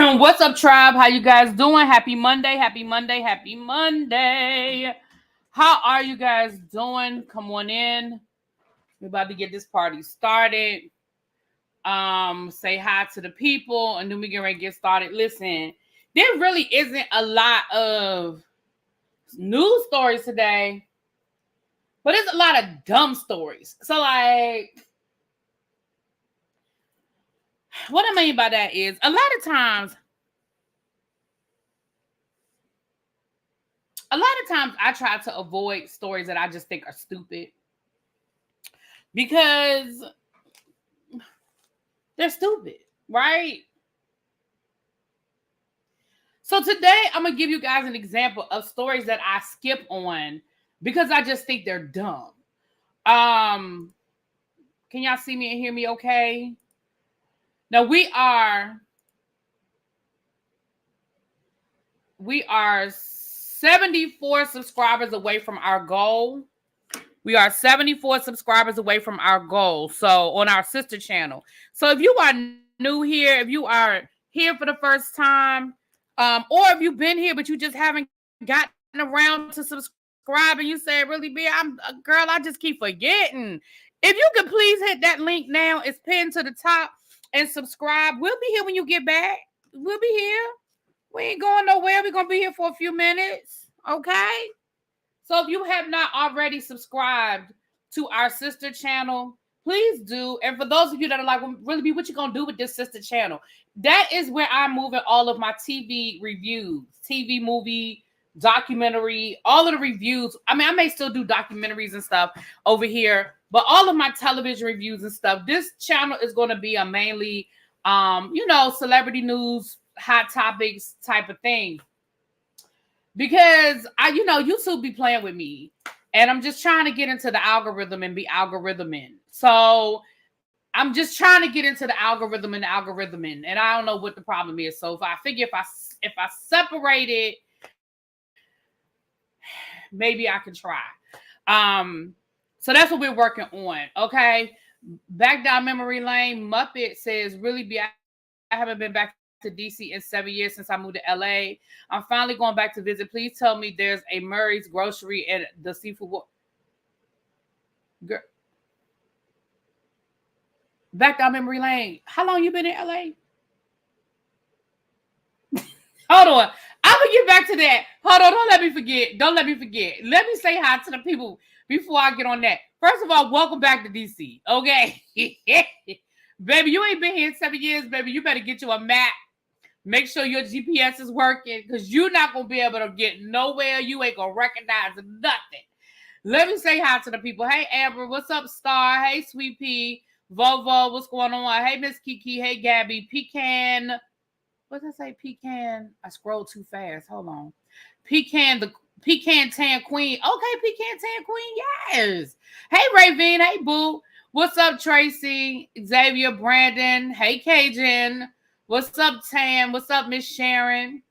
What's up, tribe? How you guys doing? Happy Monday, happy Monday, happy Monday. How are you guys doing? Come on in. We're about to get this party started. Say hi to the people, and then we get ready to get started. Listen, there really isn't a lot of news stories today, but there's a lot of dumb stories. So, like, what I mean by that is a lot of times I try to avoid stories that I just think are stupid because they're stupid, right? So today I'm going to give you guys an example of stories that I skip on because I just think they're dumb. Can y'all see me and hear me okay? Now we are 74 subscribers away from our goal. We are 74 subscribers away from our goal. So on our sister channel. So if you are new here, if you are here for the first time, or if you've been here but you just haven't gotten around to subscribe and you say, really, B, I'm a girl, I just keep forgetting. If you could please hit that link now, it's pinned to the top, and subscribe. We'll be here when you get back. We'll be here. We ain't going nowhere. We're going to be here for a few minutes. Okay? So if you have not already subscribed to our sister channel, please do. And for those of you that are like, well, really, B, what you going to do with this sister channel? That is where I'm moving all of my TV reviews, TV, movie, documentary, all of the reviews. I mean, I may still do documentaries and stuff over here, but all of my television reviews and stuff, this channel is going to be a mainly, celebrity news, hot topics type of thing. Because YouTube be playing with me, and I'm just trying to get into the algorithm and be algorithming. So I'm just trying to get into the algorithm and and I don't know what the problem is. So if I figure if I separate it, maybe I can try. So that's what we're working on. Okay. Back down memory lane. Muppet says, really, B, I haven't been back to DC in 7 years since I moved to LA. I'm finally going back to visit. Please tell me there's a Murray's grocery at the seafood. Girl. Back down memory lane. How long you been in LA? Hold on. I'm gonna get back to that. Hold on. Don't let me forget. Let me say hi to the people before I get on that. First of all, welcome back to DC. Okay. Baby, you ain't been here in 7 years, baby. You better get you a map. Make sure your GPS is working, because you're not going to be able to get nowhere. You ain't going to recognize nothing. Let me say hi to the people. Hey, Amber. What's up, Star? Hey, Sweet Pea. Vovo. What's going on? Hey, Miss Kiki. Hey, Gabby. Pecan. What did I say? Pecan. I scrolled too fast. Hold on. Pecan Tan Queen. Okay, Pecan Tan Queen. Yes. Hey, Raven. Hey, Boo. What's up, Tracy? Xavier, Brandon. Hey, Cajun. What's up, Tam? What's up, Miss Sharon?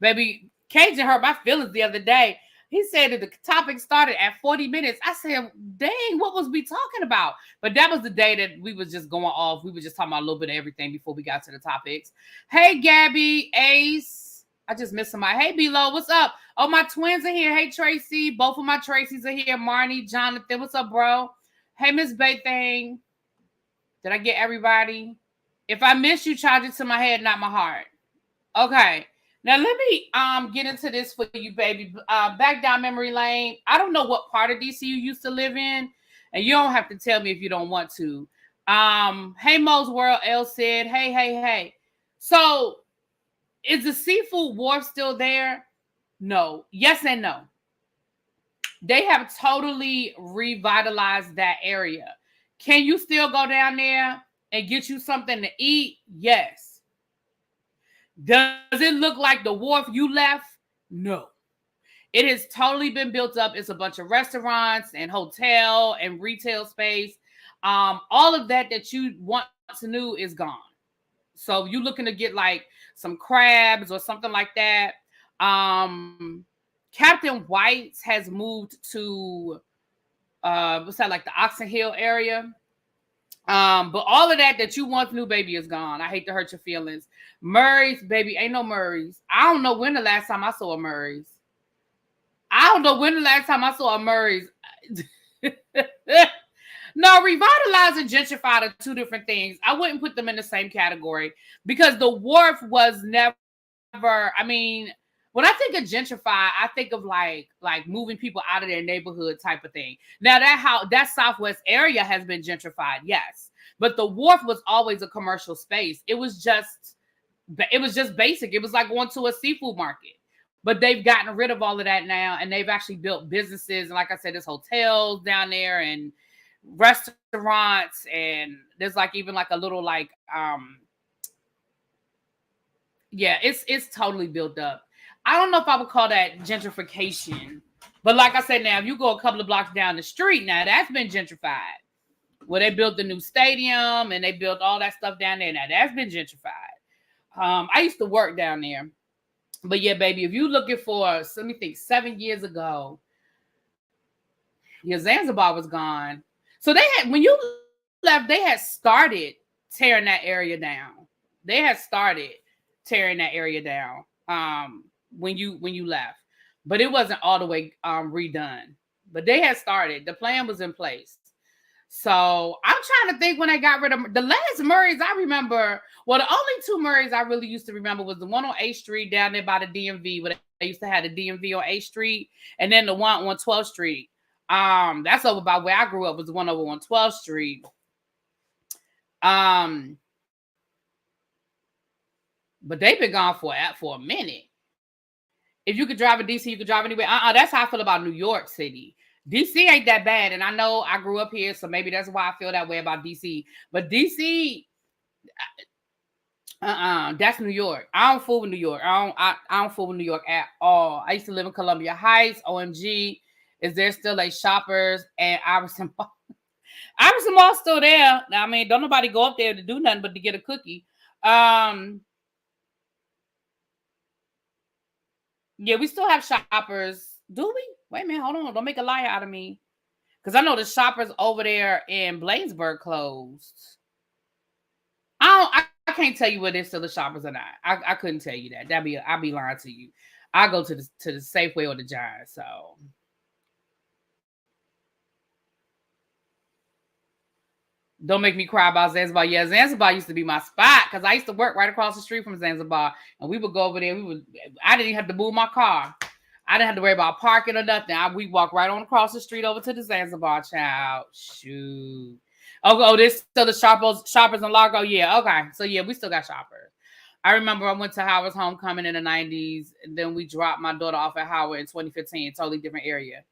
Baby, Cajun hurt my feelings the other day. He said that the topic started at 40 minutes. I said, dang, what was we talking about? But that was the day that we was just going off. We were just talking about a little bit of everything before we got to the topics. Hey, Gabby, Ace. I just missed somebody. Hey, B-Lo, what's up? Oh, my twins are here. Hey, Tracy. Both of my Tracys are here. Marnie, Jonathan, what's up, bro? Hey, Miss Baythang. Did I get everybody? If I miss you, charge it to my head, not my heart. Okay. Now, let me get into this for you, baby. Back down memory lane. I don't know what part of DC you used to live in, and you don't have to tell me if you don't want to. Hey, Mo's World, L said, hey. So, is the seafood wharf still there? No. Yes and no. They have totally revitalized that area. Can you still go down there and get you something to eat? Yes. Does it look like the wharf you left? No. It has totally been built up. It's a bunch of restaurants and hotel and retail space. All of that you want to do is gone. So if you're looking to get like some crabs or something like that, Captain White's has moved to what's that, like the Oxon Hill area. But all of that you once knew, baby, is gone. I hate to hurt your feelings. Murray's, baby, ain't no Murray's. I don't know when the last time I saw a Murray's. No, revitalized and gentrified are two different things. I wouldn't put them in the same category because the wharf was never, I mean, when I think of gentrify, I think of like moving people out of their neighborhood type of thing. Now that Southwest area has been gentrified, yes. But the wharf was always a commercial space. It was just basic. It was like going to a seafood market. But they've gotten rid of all of that now, and they've actually built businesses. And like I said, there's hotels down there and restaurants, and there's like even like a little like yeah, it's totally built up. I don't know if I would call that gentrification, but like I said, now if you go a couple of blocks down the street, now that's been gentrified. Where they built the new stadium and they built all that stuff down there. Now that's been gentrified. I used to work down there. But yeah, baby, if you're looking for, let me think, 7 years ago, yeah, Zanzibar was gone. So they had, when you left, they had started tearing that area down. When you left. But it wasn't all the way redone. But they had started. The plan was in place. So I'm trying to think when I got rid of the last Murray's I remember. Well, the only two Murray's I really used to remember was the one on 8th Street down there by the DMV, where they used to have the DMV on 8th Street, and then the one on 12th Street. That's over by where I grew up, was the one over on 12th Street. But they've been gone for a minute. If you could drive in DC, you could drive anywhere. That's how I feel about New York City. DC ain't that bad, and I know I grew up here, so maybe that's why I feel that way about DC. But DC, that's New York. I don't fool with New York. I don't fool with New York at all. I used to live in Columbia Heights. OMG, is there still a Shoppers and Iverson Mall? Iverson Mall's still there. I mean, don't nobody go up there to do nothing but to get a cookie. Yeah, we still have Shoppers. Do we? Wait a minute, hold on. Don't make a liar out of me. Because I know the Shoppers over there in Bladensburg closed. I can't tell you whether there's still the Shoppers or not. I couldn't tell you that. I'd be lying to you. I go to the Safeway or the Giant, so. Don't make me cry about Zanzibar. Yeah, Zanzibar used to be my spot because I used to work right across the street from Zanzibar, and we would go over there. I didn't even have to move my car. I didn't have to worry about parking or nothing. We walk right on across the street over to the Zanzibar, child. Shoot. Oh, this still the Shoppers in Largo. Yeah, okay. So yeah, we still got Shoppers. I remember I went to Howard's homecoming in the 90s, and then we dropped my daughter off at Howard in 2015, totally different area.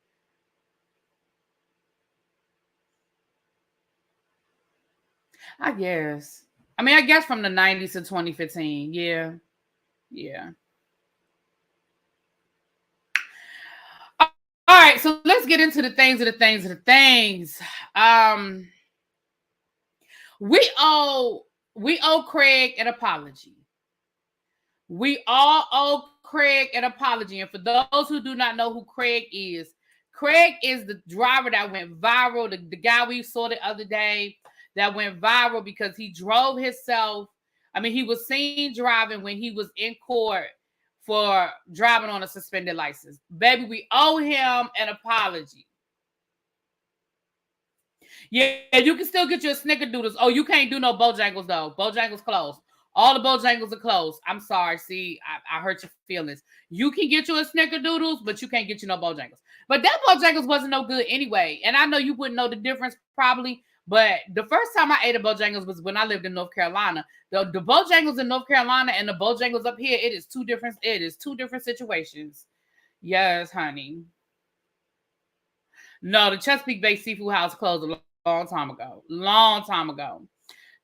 I guess. I guess from the 90s to 2015. Yeah. Yeah. All right, so let's get into the things. We owe Craig an apology. We all owe Craig an apology. And for those who do not know who Craig is the driver that went viral, the guy we saw the other day that went viral because he drove himself. He was seen driving when he was in court for driving on a suspended license. Baby, we owe him an apology. Yeah, you can still get your snickerdoodles. Oh, you can't do no Bojangles, though. Bojangles closed. All the Bojangles are closed. I'm sorry. See, I hurt your feelings. You can get you a snickerdoodles, but you can't get you no Bojangles. But that Bojangles wasn't no good anyway. And I know you wouldn't know the difference probably, but the first time I ate a Bojangles was when I lived in North Carolina. The Bojangles in North Carolina and the Bojangles up here, it is two different situations. Yes, honey. No, the Chesapeake Bay Seafood House closed a long time ago.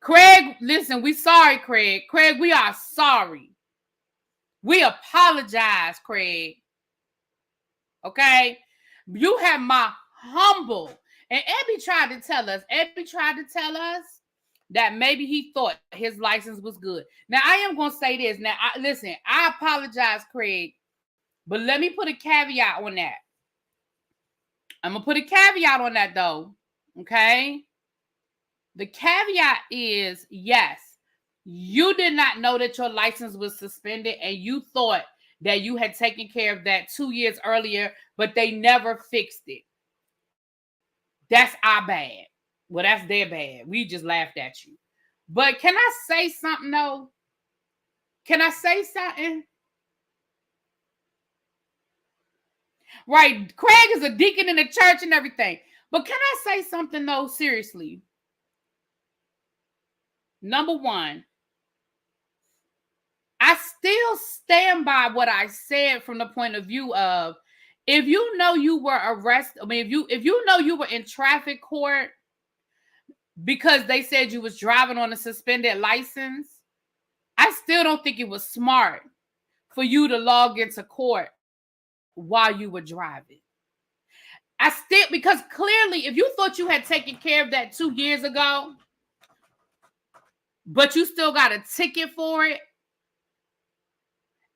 Craig, listen, we sorry, Craig. Craig, we are sorry. We apologize, Craig. Okay? You have my humble. And Ebby tried to tell us that maybe he thought his license was good. Now, I am going to say this. Now, listen, I apologize, Craig, but let me put a caveat on that. I'm going to put a caveat on that, though. Okay? The caveat is, yes, you did not know that your license was suspended and you thought that you had taken care of that 2 years earlier, but they never fixed it. That's our bad. Well, that's their bad. We just laughed at you. But can I say something though? Can I say something? Right. Craig is a deacon in the church and everything. But can I say something though, seriously? Number one, I still stand by what I said from the point of view of, if you know you were arrested, I mean, if you know you were in traffic court because they said you was driving on a suspended license, I still don't think it was smart for you to log into court while you were driving. Because clearly, if you thought you had taken care of that 2 years ago, but you still got a ticket for it,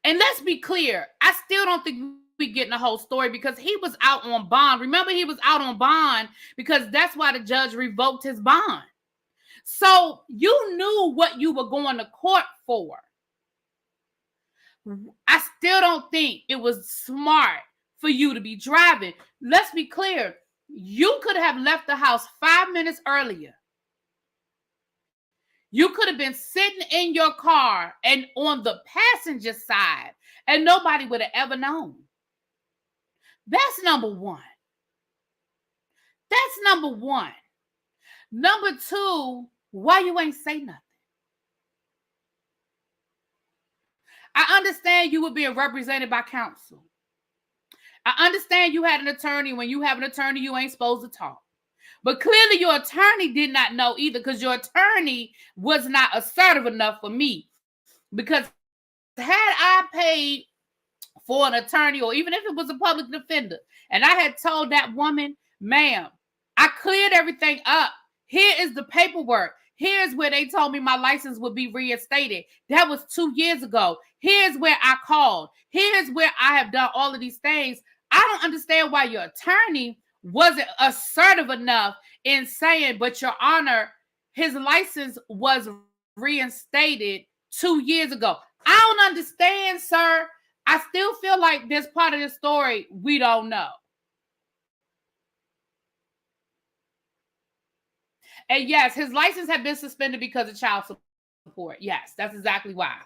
and let's be clear, I still don't think we getting the whole story because he was out on bond. Remember, he was out on bond because that's why the judge revoked his bond. So you knew what you were going to court for. I still don't think it was smart for you to be driving. Let's be clear. You could have left the house 5 minutes earlier. You could have been sitting in your car and on the passenger side, and nobody would have ever known. That's number one. That's number one. Number two, why you ain't say nothing? I understand you were being represented by counsel. I understand you had an attorney. When you have an attorney, you ain't supposed to talk. But clearly your attorney did not know either, because your attorney was not assertive enough for me. Because had I paid for an attorney, or even if it was a public defender, and I had told that woman, ma'am, I cleared everything up. Here is the paperwork. Here's where they told me my license would be reinstated. That was 2 years ago. Here's where I called. Here's where I have done all of these things. I don't understand why your attorney wasn't assertive enough in saying, but your honor, his license was reinstated 2 years ago. I don't understand, sir. I still feel like there's part of the story we don't know. And yes, his license had been suspended because of child support. Yes, that's exactly why.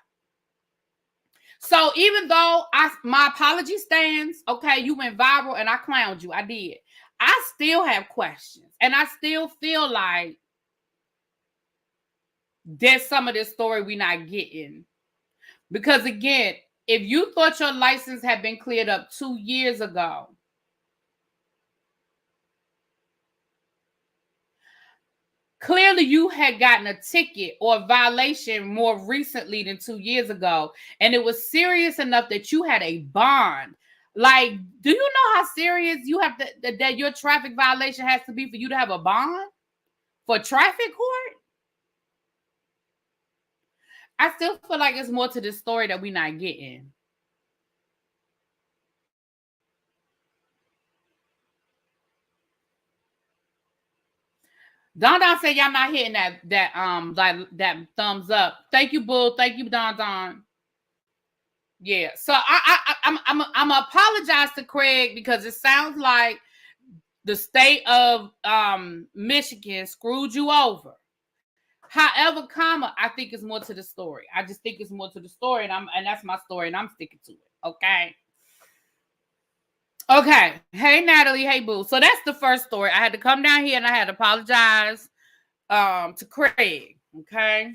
So even though my apology stands, okay, you went viral and I clowned you, I did. I still have questions, and I still feel like there's some of this story we're not getting. Because again, if you thought your license had been cleared up 2 years ago, clearly you had gotten a ticket or a violation more recently than 2 years ago, and it was serious enough that you had a bond. Like, do you know how serious you have to, that your traffic violation has to be for you to have a bond for traffic court? I still feel like there's more to this story that we're not getting. Don Don said y'all not hitting that thumbs up. Thank you, Bull. Thank you, Don Don. Yeah, so I'm apologize to Craig because it sounds like the state of Michigan screwed you over. However, I think it's more to the story. I just think it's more to the story, and that's my story, and I'm sticking to it. Okay. Okay. Hey, Natalie. Hey, Boo. So that's the first story. I had to come down here and I had to apologize to Craig. Okay.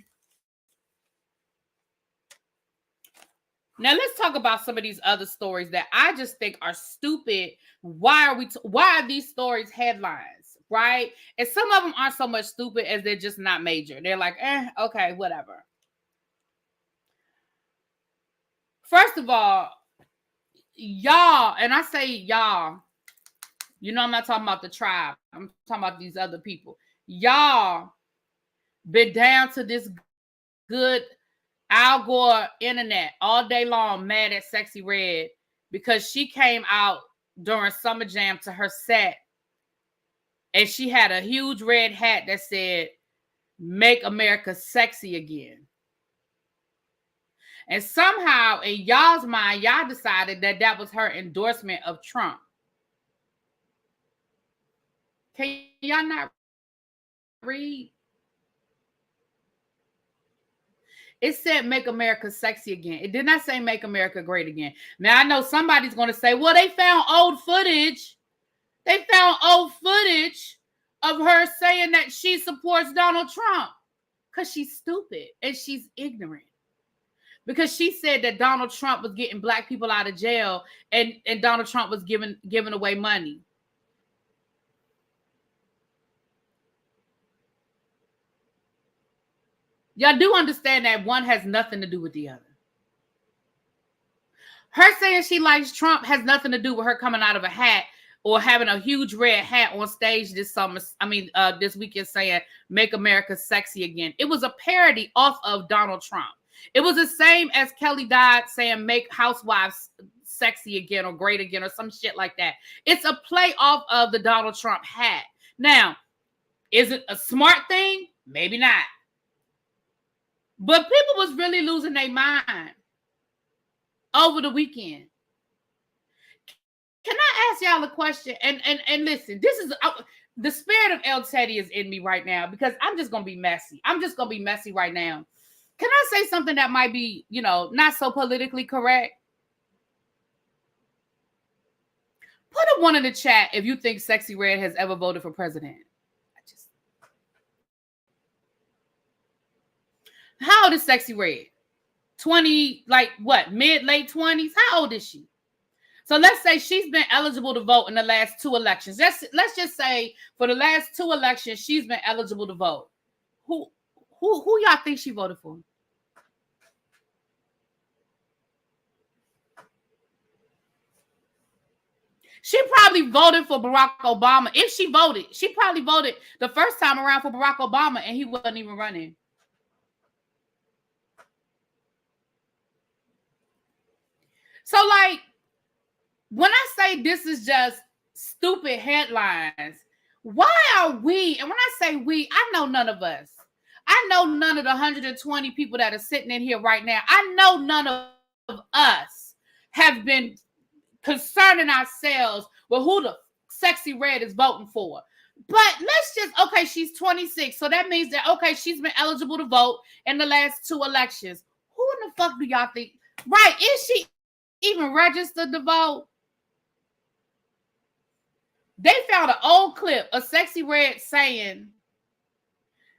Now let's talk about some of these other stories that I just think are stupid. Why are these stories headlines, right? And some of them aren't so much stupid as they're just not major. They're like, okay, whatever. First of all, y'all, and I say y'all, you know I'm not talking about the tribe. I'm talking about these other people. Y'all been down to this good Al Gore internet all day long, mad at Sexxy Red because she came out during Summer Jam to her set and she had a huge red hat that said, make America sexy again. And somehow in y'all's mind, y'all decided that that was her endorsement of Trump. Can y'all not read? It said make America sexy again. It did not say make America great again. Now, I know somebody's going to say, well, they found old footage. They found old footage of her saying that she supports Donald Trump because she's stupid and she's ignorant. Because she said that Donald Trump was getting black people out of jail and Donald Trump was giving away money. Y'all do understand that one has nothing to do with the other. Her saying she likes Trump has nothing to do with her coming out of a hat or having a huge red hat on stage this weekend saying, make America sexy again. It was a parody off of Donald Trump. It was the same as Kelly Dodd saying, make housewives sexy again or great again or some shit like that. It's a play off of the Donald Trump hat. Now, is it a smart thing? Maybe not. But people was really losing their mind over the weekend. Can I ask y'all a question? And listen, this is the spirit of El Teddy is in me right now because I'm just going to be messy. I'm just going to be messy right now. Can I say something that might be, not so politically correct? Put a one in the chat if you think Sexy Red has ever voted for president. How old is Sexy Red? 20, mid-late 20s? How old is she? So let's say she's been eligible to vote in the last 2 elections. Let's just say for the last 2 elections, she's been eligible to vote. Who y'all think she voted for? She probably voted for Barack Obama. If she voted, she probably voted the first time around for Barack Obama and he wasn't even running. So, when I say this is just stupid headlines, why are we, and when I say we, I know none of us. I know none of the 120 people that are sitting in here right now. I know none of us have been concerning ourselves with who the Sexy Red is voting for. But let's just, okay, she's 26. So that means that, okay, she's been eligible to vote in the last 2 elections. Who in the fuck do y'all think? Right, is she even registered to vote? They found an old clip of Sexy Red saying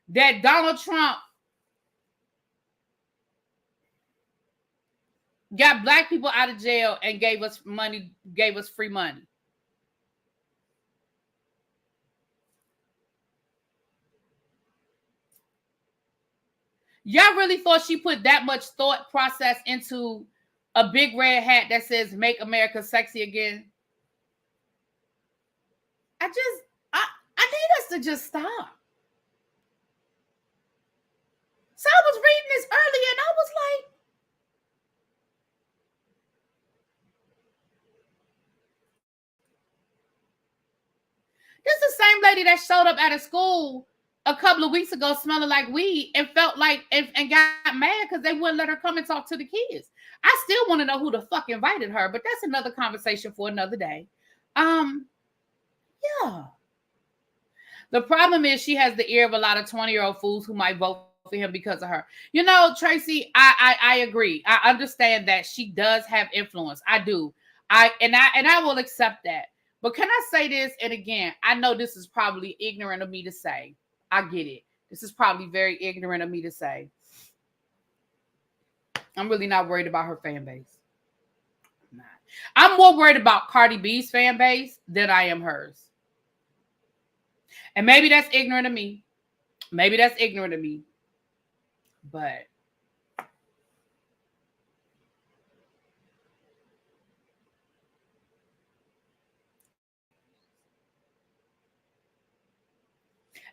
that Donald Trump got black people out of jail and gave us free money. Y'all really thought she put that much thought process into a big red hat that says make America sexy again? I need us to just stop. So I was reading this earlier and I was like, this is the same lady that showed up at a school a couple of weeks ago smelling like weed and felt like and got mad because they wouldn't let her come and talk to the kids. I still want to know who the fuck invited her, but that's another conversation for another day. Yeah. The problem is she has the ear of a lot of 20-year-old fools who might vote for him because of her. Tracy, I agree. I understand that she does have influence. I do. I will accept that. But can I say this? And again, I know this is probably ignorant of me to say. I get it. This is probably very ignorant of me to say. I'm really not worried about her fan base. I'm more worried about Cardi B's fan base than I am hers. And maybe that's ignorant of me. But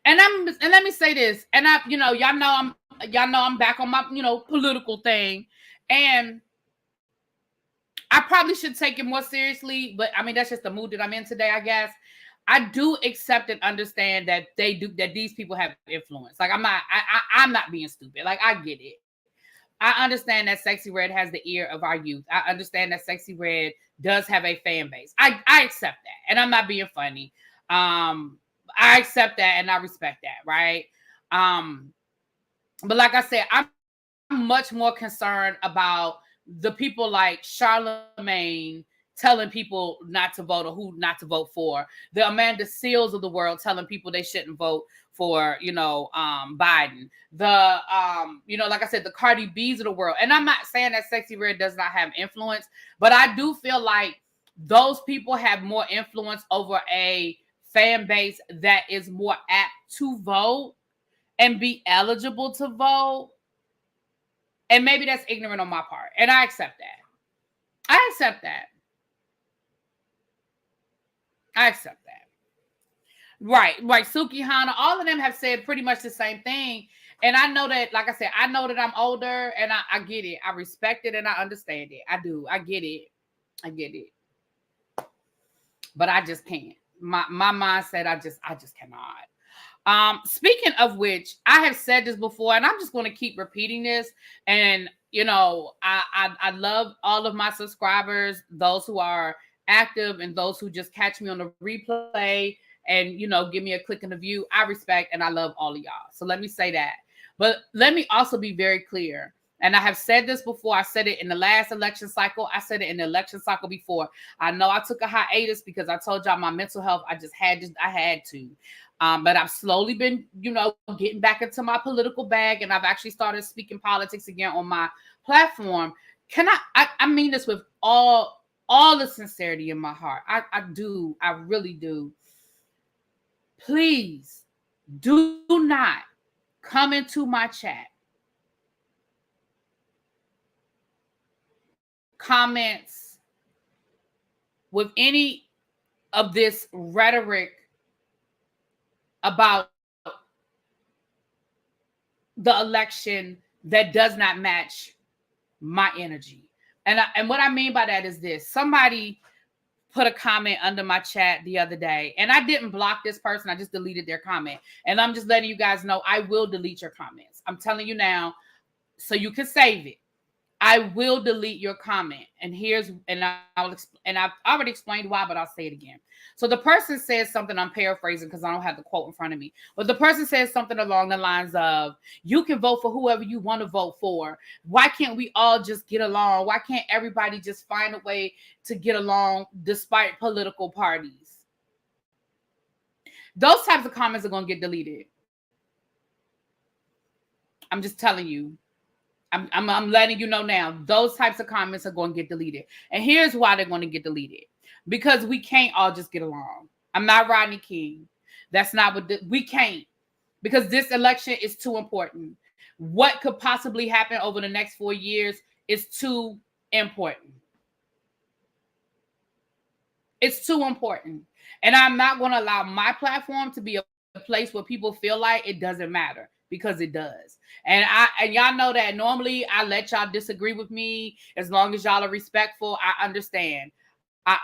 and let me say this. And y'all know I'm back on my, political thing. And I probably should take it more seriously, but I mean, that's just the mood that I'm in today, I guess. I do accept and understand that that these people have influence. Like I'm not being stupid. Like I get it. I understand that Sexxy Red has the ear of our youth. I understand that Sexxy Red does have a fan base. I accept that. And I'm not being funny. I accept that and I respect that, right? But like I said, I'm much more concerned about the people like Charlemagne telling people not to vote or who not to vote for. The Amanda Seals of the world telling people they shouldn't vote for, Biden. The, like I said, the Cardi B's of the world. And I'm not saying that Sexxy Red does not have influence, but I do feel like those people have more influence over a fan base that is more apt to vote and be eligible to vote. And maybe that's ignorant on my part. And I accept that. I accept that. Right. Suki Hana, all of them have said pretty much the same thing. And I know that, like I said, I know that I'm older and I get it. I respect it and I understand it. I do. I get it. But I just can't. My mindset, I just cannot. Speaking of which, I have said this before, and I'm just going to keep repeating this. And I love all of my subscribers, those who are active and those who just catch me on the replay and give me a click and a view. I respect and I love all of y'all. So let me say that. But let me also be very clear. And I have said this before. I said it in the last election cycle. I said it in the election cycle before. I know I took a hiatus because I told y'all my mental health. I had to. But I've slowly been, getting back into my political bag, and I've actually started speaking politics again on my platform. I mean this with all the sincerity in my heart. I do. I really do. Please do not come into my chat, comments with any of this rhetoric about the election that does not match my energy. And what I mean by that is this. Somebody put a comment under my chat the other day, and I didn't block this person. I just deleted their comment. And I'm just letting you guys know I will delete your comments. I'm telling you now so you can save it. I will delete your comment. And I've already explained why, but I'll say it again. So the person says something, I'm paraphrasing because I don't have the quote in front of me, but the person says something along the lines of, you can vote for whoever you want to vote for. Why can't we all just get along? Why can't everybody just find a way to get along despite political parties? Those types of comments are going to get deleted. I'm just telling you. I'm letting you know now, those types of comments are going to get deleted. And here's why they're going to get deleted. Because we can't all just get along. I'm not Rodney King. That's not what we can't. Because this election is too important. What could possibly happen over the next 4 years is too important. It's too important. And I'm not going to allow my platform to be a place where people feel like it doesn't matter. Because it does. And y'all know that normally I let y'all disagree with me as long as y'all are respectful. I understand. But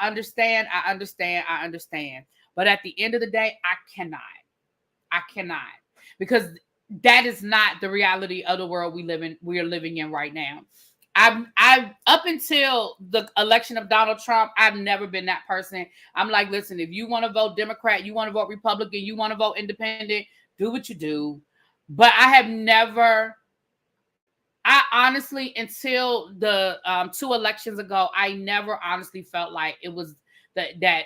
at the end of the day, I cannot. Because that is not the reality of the world we are living in right now. I've up until the election of Donald Trump, I've never been that person. I'm like, listen, if you want to vote Democrat, you want to vote Republican, you want to vote independent, do what you do. But I honestly, until the 2 elections ago, I never honestly felt like it was that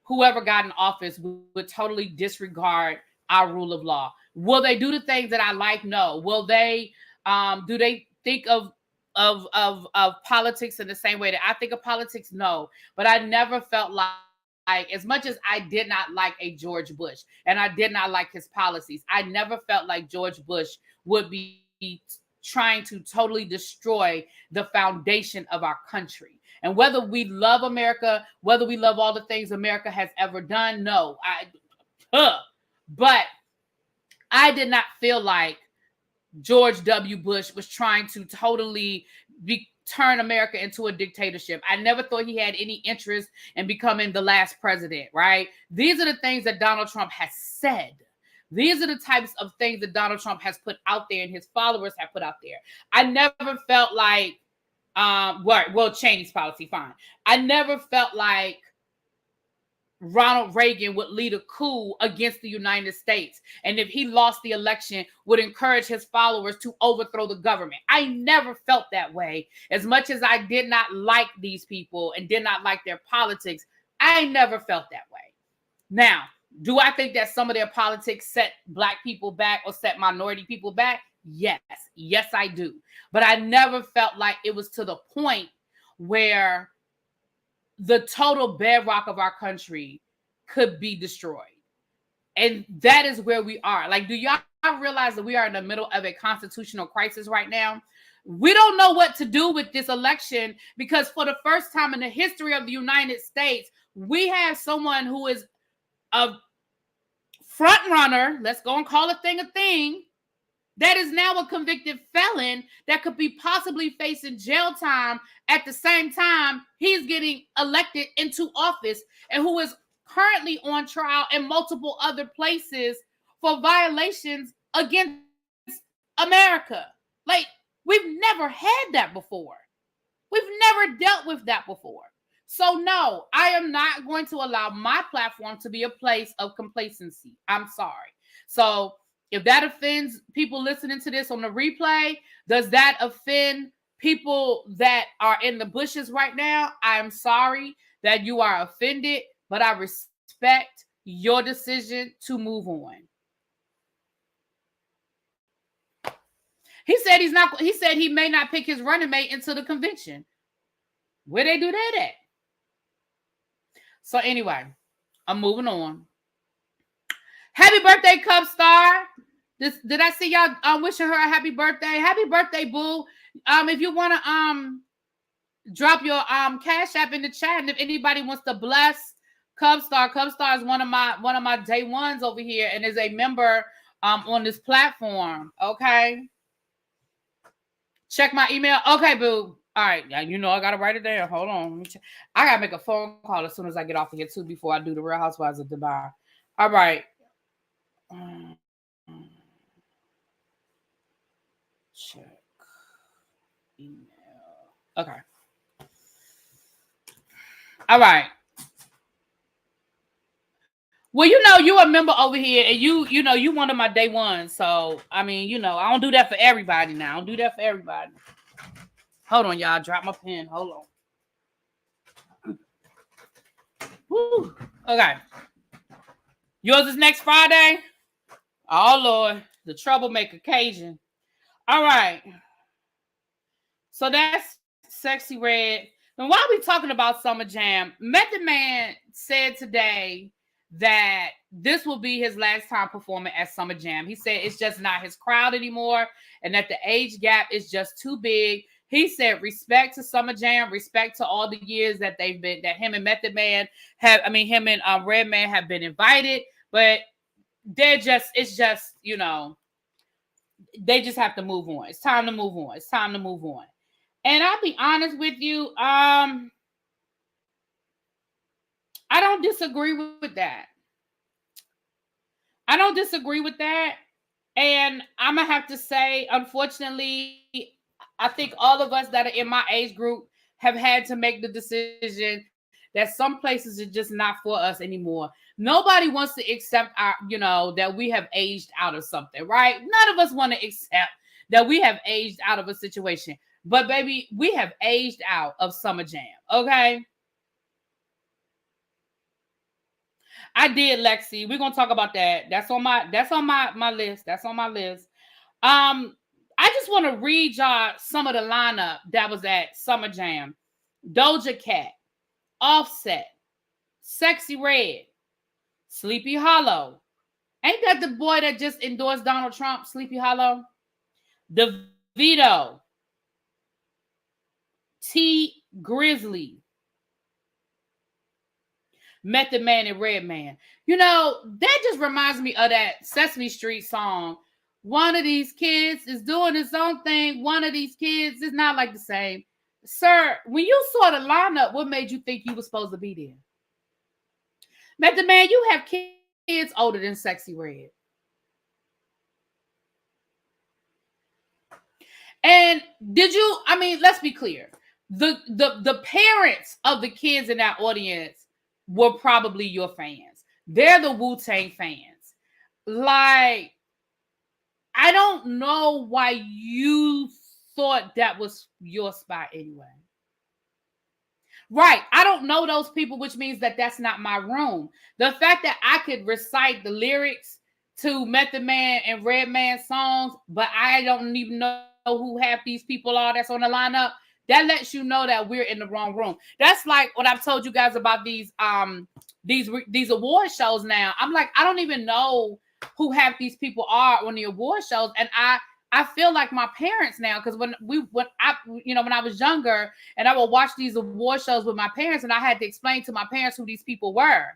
whoever got in office would totally disregard our rule of law. Will they do the things that I like? No. Will they, do they think of politics in the same way that I think of politics? No. But I never felt like, as much as I did not like a George Bush and I did not like his policies, I never felt like George Bush would be trying to totally destroy the foundation of our country. And whether we love America, whether we love all the things America has ever done, no. But I did not feel like George W. Bush was trying to totally turn America into a dictatorship. I never thought he had any interest in becoming the last president, right? These are the things that Donald Trump has said. These are the types of things that Donald Trump has put out there and his followers have put out there. I never felt like, Cheney's policy, fine. I never felt like Ronald Reagan would lead a coup against the United States, and if he lost the election, would encourage his followers to overthrow the government. I never felt that way. As much as I did not like these people and did not like their politics, I never felt that way. Now, do I think that some of their politics set Black people back or set minority people back? Yes. Yes, I do. But I never felt like it was to the point where the total bedrock of our country could be destroyed. And that is where we are. Like, do y'all realize that we are in the middle of a constitutional crisis right now? We don't know what to do with this election, because for the first time in the history of the United States, we have someone who is a front runner, let's go and call a thing, that is now a convicted felon that could be possibly facing jail time at the same time he's getting elected into office, and who is currently on trial in multiple other places for violations against America. Like, we've never had that before. We've never dealt with that before. So no, I am not going to allow my platform to be a place of complacency. I'm sorry. So if that offends people listening to this on the replay, does that offend people that are in the bushes right now? I'm sorry that you are offended, but I respect your decision to move on. He said he may not pick his running mate into the convention. Where they do that at? So anyway, I'm moving on. Happy birthday, Cub Star. Did I see y'all wishing her a happy birthday? Happy birthday, boo. If you want to drop your Cash App in the chat, and if anybody wants to bless Cub Star is one of my day ones over here and is a member on this platform. Okay. Check my email. Okay, boo. All right, you know I gotta write it down. Hold on, let me check. I gotta make a phone call as soon as I get off of here too, before I do the Real Housewives of Dubai. All right. Check email. Okay. All right. Well, you a member over here, and you one of my day ones. So I mean, I don't do that for everybody now. I don't do that for everybody. Hold on, y'all. Drop my pen. Hold on. Woo. Okay. Yours is next Friday. Oh, Lord. The troublemaker occasion. All right. So that's Sexy Red. And while we talking about Summer Jam, Method Man said today that this will be his last time performing at Summer Jam. He said it's just not his crowd anymore, and that the age gap is just too big. He said respect to Summer Jam, respect to all the years that him and Method Man him and Redman have been invited, but they just have to move on. It's time to move on. It's time to move on. And I'll be honest with you, I don't disagree with that. I don't disagree with that. And I'm going to have to say, unfortunately, I think all of us that are in my age group have had to make the decision that some places are just not for us anymore. Nobody wants to accept that we have aged out of something, right? None of us want to accept that we have aged out of a situation. But baby, we have aged out of Summer Jam, okay? I did, Lexi. We're gonna talk about that. That's on my list. That's on my list. I just want to read y'all some of the lineup that was at Summer Jam. Doja Cat, Offset, Sexy Red, Sleepy Hollow. Ain't that the boy that just endorsed Donald Trump, Sleepy Hollow? DeVito, T Grizzly, Method Man, and Redman. That just reminds me of that Sesame Street song. One of these kids is doing his own thing. One of these kids is not like the same. Sir, when you saw the lineup, what made you think you were supposed to be there? Method Man, you have kids older than Sexxy Red. And did you, I mean, let's be clear. The parents of the kids in that audience were probably your fans. They're the Wu-Tang fans. Like, I don't know why you thought that was your spot anyway. Right. I don't know those people, which means that that's not my room. The fact that I could recite the lyrics to Method Man and Redman songs, but I don't even know who half these people are that's on the lineup, that lets you know that we're in the wrong room. That's like what I've told you guys about these award shows now. I'm like, I don't even know who half these people are on the award shows, and I feel like my parents now, because when I was younger and I would watch these award shows with my parents, and I had to explain to my parents who these people were.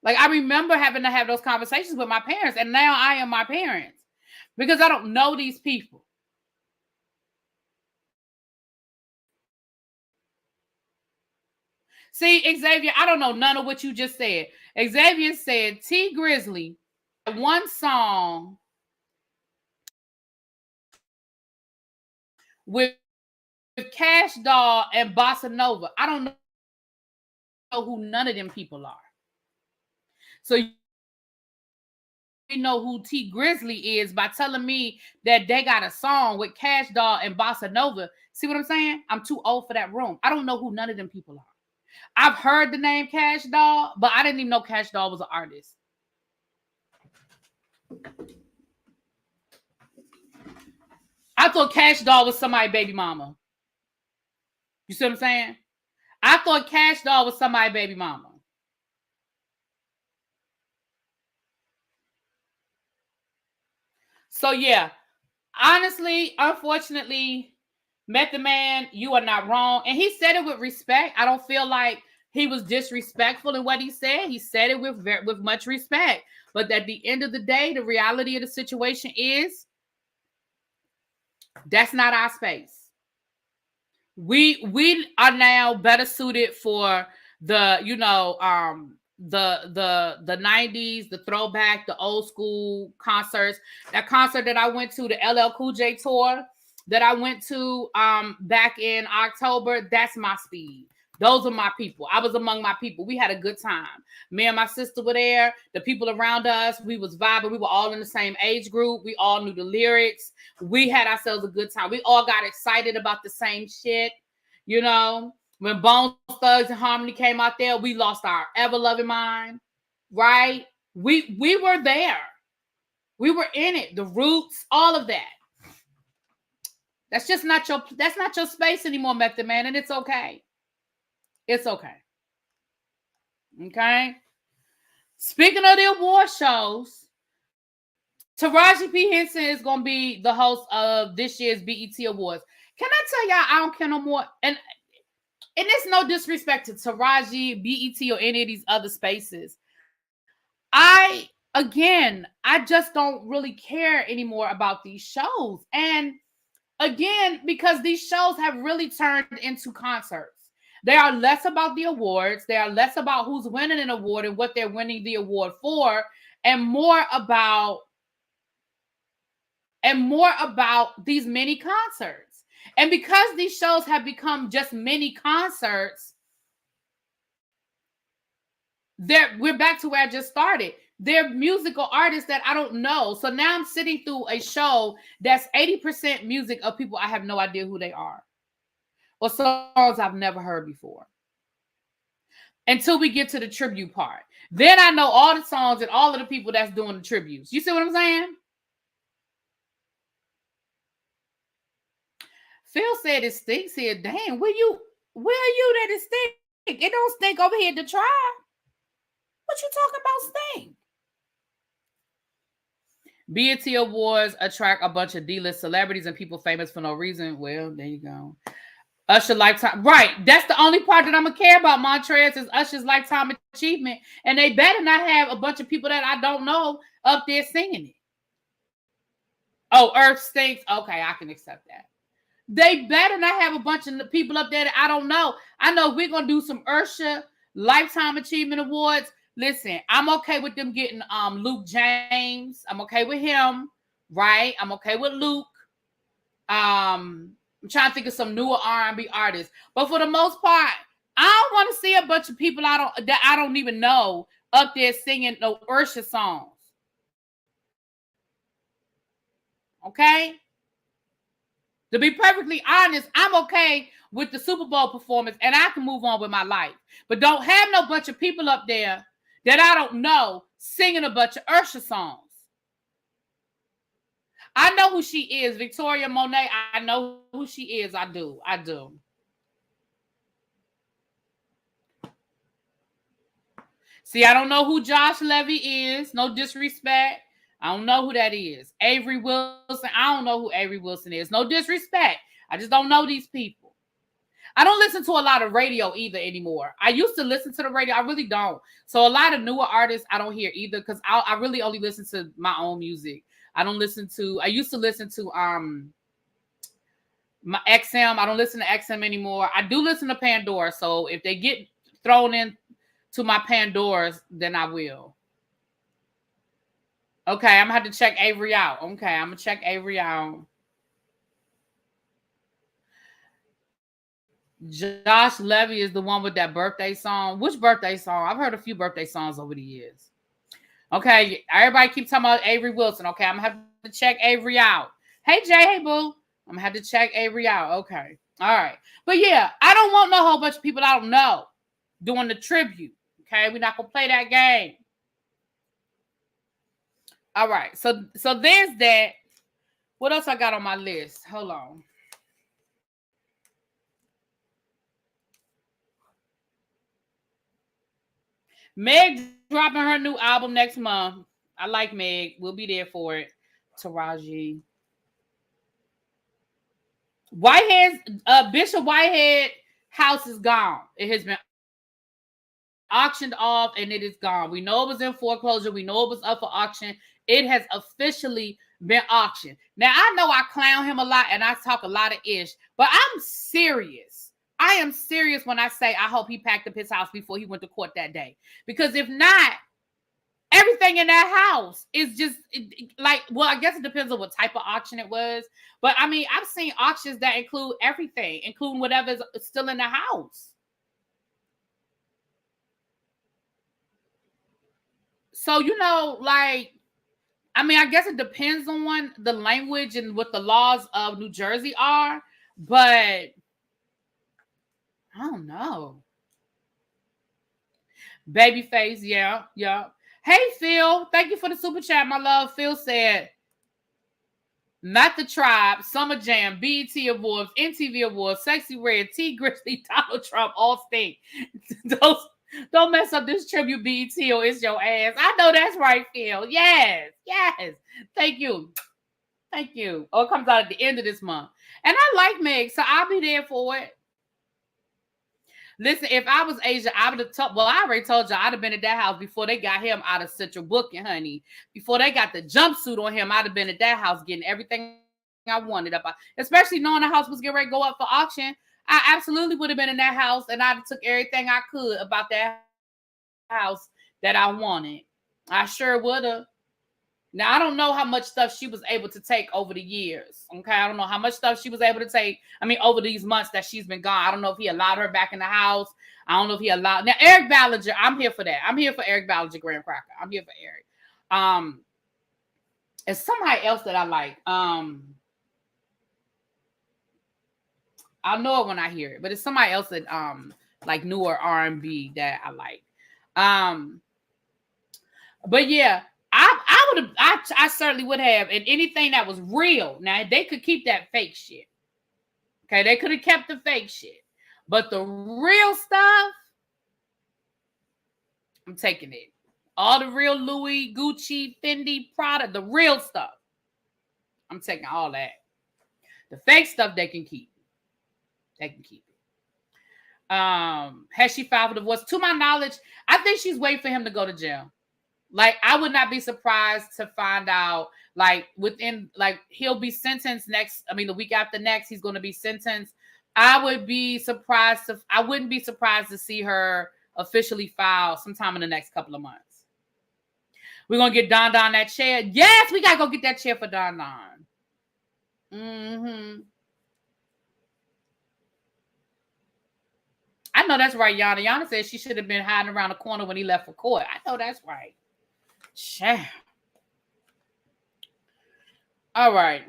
Like, I remember having to have those conversations with my parents, and now I am my parents because I don't know these people. See, Xavier, I don't know none of what you just said. Xavier said T Grizzly, one song with Cash Doll and Bossa Nova. I don't know who none of them people are. So you know who T Grizzly is by telling me that they got a song with Cash Doll and Bossa Nova. See what I'm saying? I'm too old for that room. I don't know who none of them people are. I've heard the name Cash Doll, but I didn't even know Cash Doll was an artist. I thought Cash Doll was somebody's baby mama. You see what I'm saying? I thought Cash Doll was somebody's baby mama. So yeah, honestly, unfortunately, Method Man, you are not wrong. And he said it with respect. I don't feel like he was disrespectful in what he said. He said it with much respect. But at the end of the day, the reality of the situation is that's not our space. We are now better suited for the, the 90s, the throwback, the old school concerts. That concert that I went to, the LL Cool J tour that I went to back in October, that's my speed. Those are my people. I was among my people. We had a good time. Me and my sister were there. The people around us, we was vibing. We were all in the same age group. We all knew the lyrics. We had ourselves a good time. We all got excited about the same shit. You know, when Bone Thugs and Harmony came out there, we lost our ever-loving mind, right? We were there. We were in it. The Roots, all of that. That's just not your space anymore, Method Man, and it's okay. It's okay. Okay? Speaking of the award shows, Taraji P. Henson is going to be the host of this year's BET Awards. Can I tell y'all I don't care no more? And it's no disrespect to Taraji, BET, or any of these other spaces. I just don't really care anymore about these shows. And again, because these shows have really turned into concerts. They are less about the awards. They are less about who's winning an award and what they're winning the award for, and more about these mini concerts. And because these shows have become just mini concerts, we're back to where I just started. They're musical artists that I don't know. So now I'm sitting through a show that's 80% music of people I have no idea who they are, or songs I've never heard before, until we get to the tribute part. Then I know all the songs and all of the people that's doing the tributes. You see what I'm saying? Phil said it stinks here. Damn, where are you that it stink? It don't stink over here to try. What you talking about stink? BET Awards attract a bunch of D-list celebrities and people famous for no reason. Well, there you go. Usher Lifetime. Right. That's the only part that I'm going to care about, Montrez, is Usher's Lifetime Achievement. And they better not have a bunch of people that I don't know up there singing it. Oh, Earth stinks. Okay, I can accept that. They better not have a bunch of people up there that I don't know. I know we're gonna do some Ursha Lifetime Achievement Awards. Listen, I'm okay with them getting Luke James. I'm okay with him, right? I'm okay with Luke. I'm trying to think of some newer R&B artists, but for the most part, I don't want to see a bunch of people that I don't even know up there singing no Ursha songs. Okay? To be perfectly honest, I'm okay with the Super Bowl performance and I can move on with my life. But don't have no bunch of people up there that I don't know singing a bunch of Ursha songs. I know who she is, Victoria Monet. I know who she is. I do. See, I don't know who Josh Levy is. No disrespect. I don't know who that is. Avery Wilson. I don't know who Avery Wilson is. No disrespect. I just don't know these people. I don't listen to a lot of radio either anymore. I used to listen to the radio. I really don't. So a lot of newer artists I don't hear either because I really only listen to my own music. I used to listen to my XM. I don't listen to XM anymore. I do listen to Pandora. So if they get thrown in to my Pandoras, then I will. Okay, I'm gonna have to check Avery out. Okay, I'm gonna check Avery out. Josh Levy is the one with that birthday song. Which birthday song? I've heard a few birthday songs over the years. Okay, everybody keep talking about Avery Wilson. Okay, I'm gonna have to check Avery out. Hey Jay, hey boo. I'm gonna have to check Avery out. Okay, all right. But yeah, I don't want no whole bunch of people I don't know doing the tribute. Okay, we're not gonna play that game. All right, so there's that. What else I got on my list? Hold on. Meg dropping her new album next month. I like Meg. We'll be there for it. Taraji. Bishop Whitehead house is gone. It has been auctioned off and it is gone. We know it was in foreclosure. We know it was up for auction. It has officially been auctioned. Now, I know I clown him a lot and I talk a lot of ish, but I'm serious. I am serious when I say I hope he packed up his house before he went to court that day. Because if not, everything in that house is just well, I guess it depends on what type of auction it was. But I mean, I've seen auctions that include everything, including whatever's still in the house. So, I mean, I guess it depends on the language and what the laws of New Jersey are, but I don't know. Babyface, yeah. Hey, Phil, thank you for the super chat, my love. Phil said, not the Tribe, Summer Jam, BET Awards, MTV Awards, Sexy Red, T Grizzly, Donald Trump, all stink. Don't mess up this tribute BET or it's your ass. I know that's right, Phil. Yes. Thank you. Oh, it comes out at the end of this month. And I like Meg, so I'll be there for it. Listen, if I was Asia, I would have I already told you I'd have been at that house before they got him out of Central Booking, honey. Before they got the jumpsuit on him, I'd have been at that house getting everything I wanted up. Especially knowing the house was getting ready to go up for auction. I absolutely would have been in that house and I'd have took everything I could about that house that I wanted. I sure would have. Now, I don't know how much stuff she was able to take over the years. Okay, I don't know how much stuff she was able to take. I mean, over these months that she's been gone. I don't know if he allowed her back in the house. I don't know if he allowed. Now, Eric Ballinger, I'm here for that. I'm here for Eric Ballinger, Graham Cracker. I'm here for Eric. It's somebody else that I like. I'll know it when I hear it, but it's somebody else that like newer R&B that I like. But yeah. I certainly would have. And anything that was real. Now, they could keep that fake shit. Okay, they could have kept the fake shit. But the real stuff, I'm taking it. All the real Louis, Gucci, Fendi, Prada, the real stuff. I'm taking all that. The fake stuff they can keep. They can keep it. Has she filed for divorce? To my knowledge, I think she's waiting for him to go to jail. Like, I would not be surprised to find out, like, within, like, he'll be sentenced the week after next, he's going to be sentenced. I wouldn't be surprised to see her officially file sometime in the next couple of months. We're going to get Don that chair. Yes, we got to go get that chair for Don. Mm-hmm. I know that's right, Yana. Yana said she should have been hiding around the corner when he left for court. I know that's right. Sure. All right.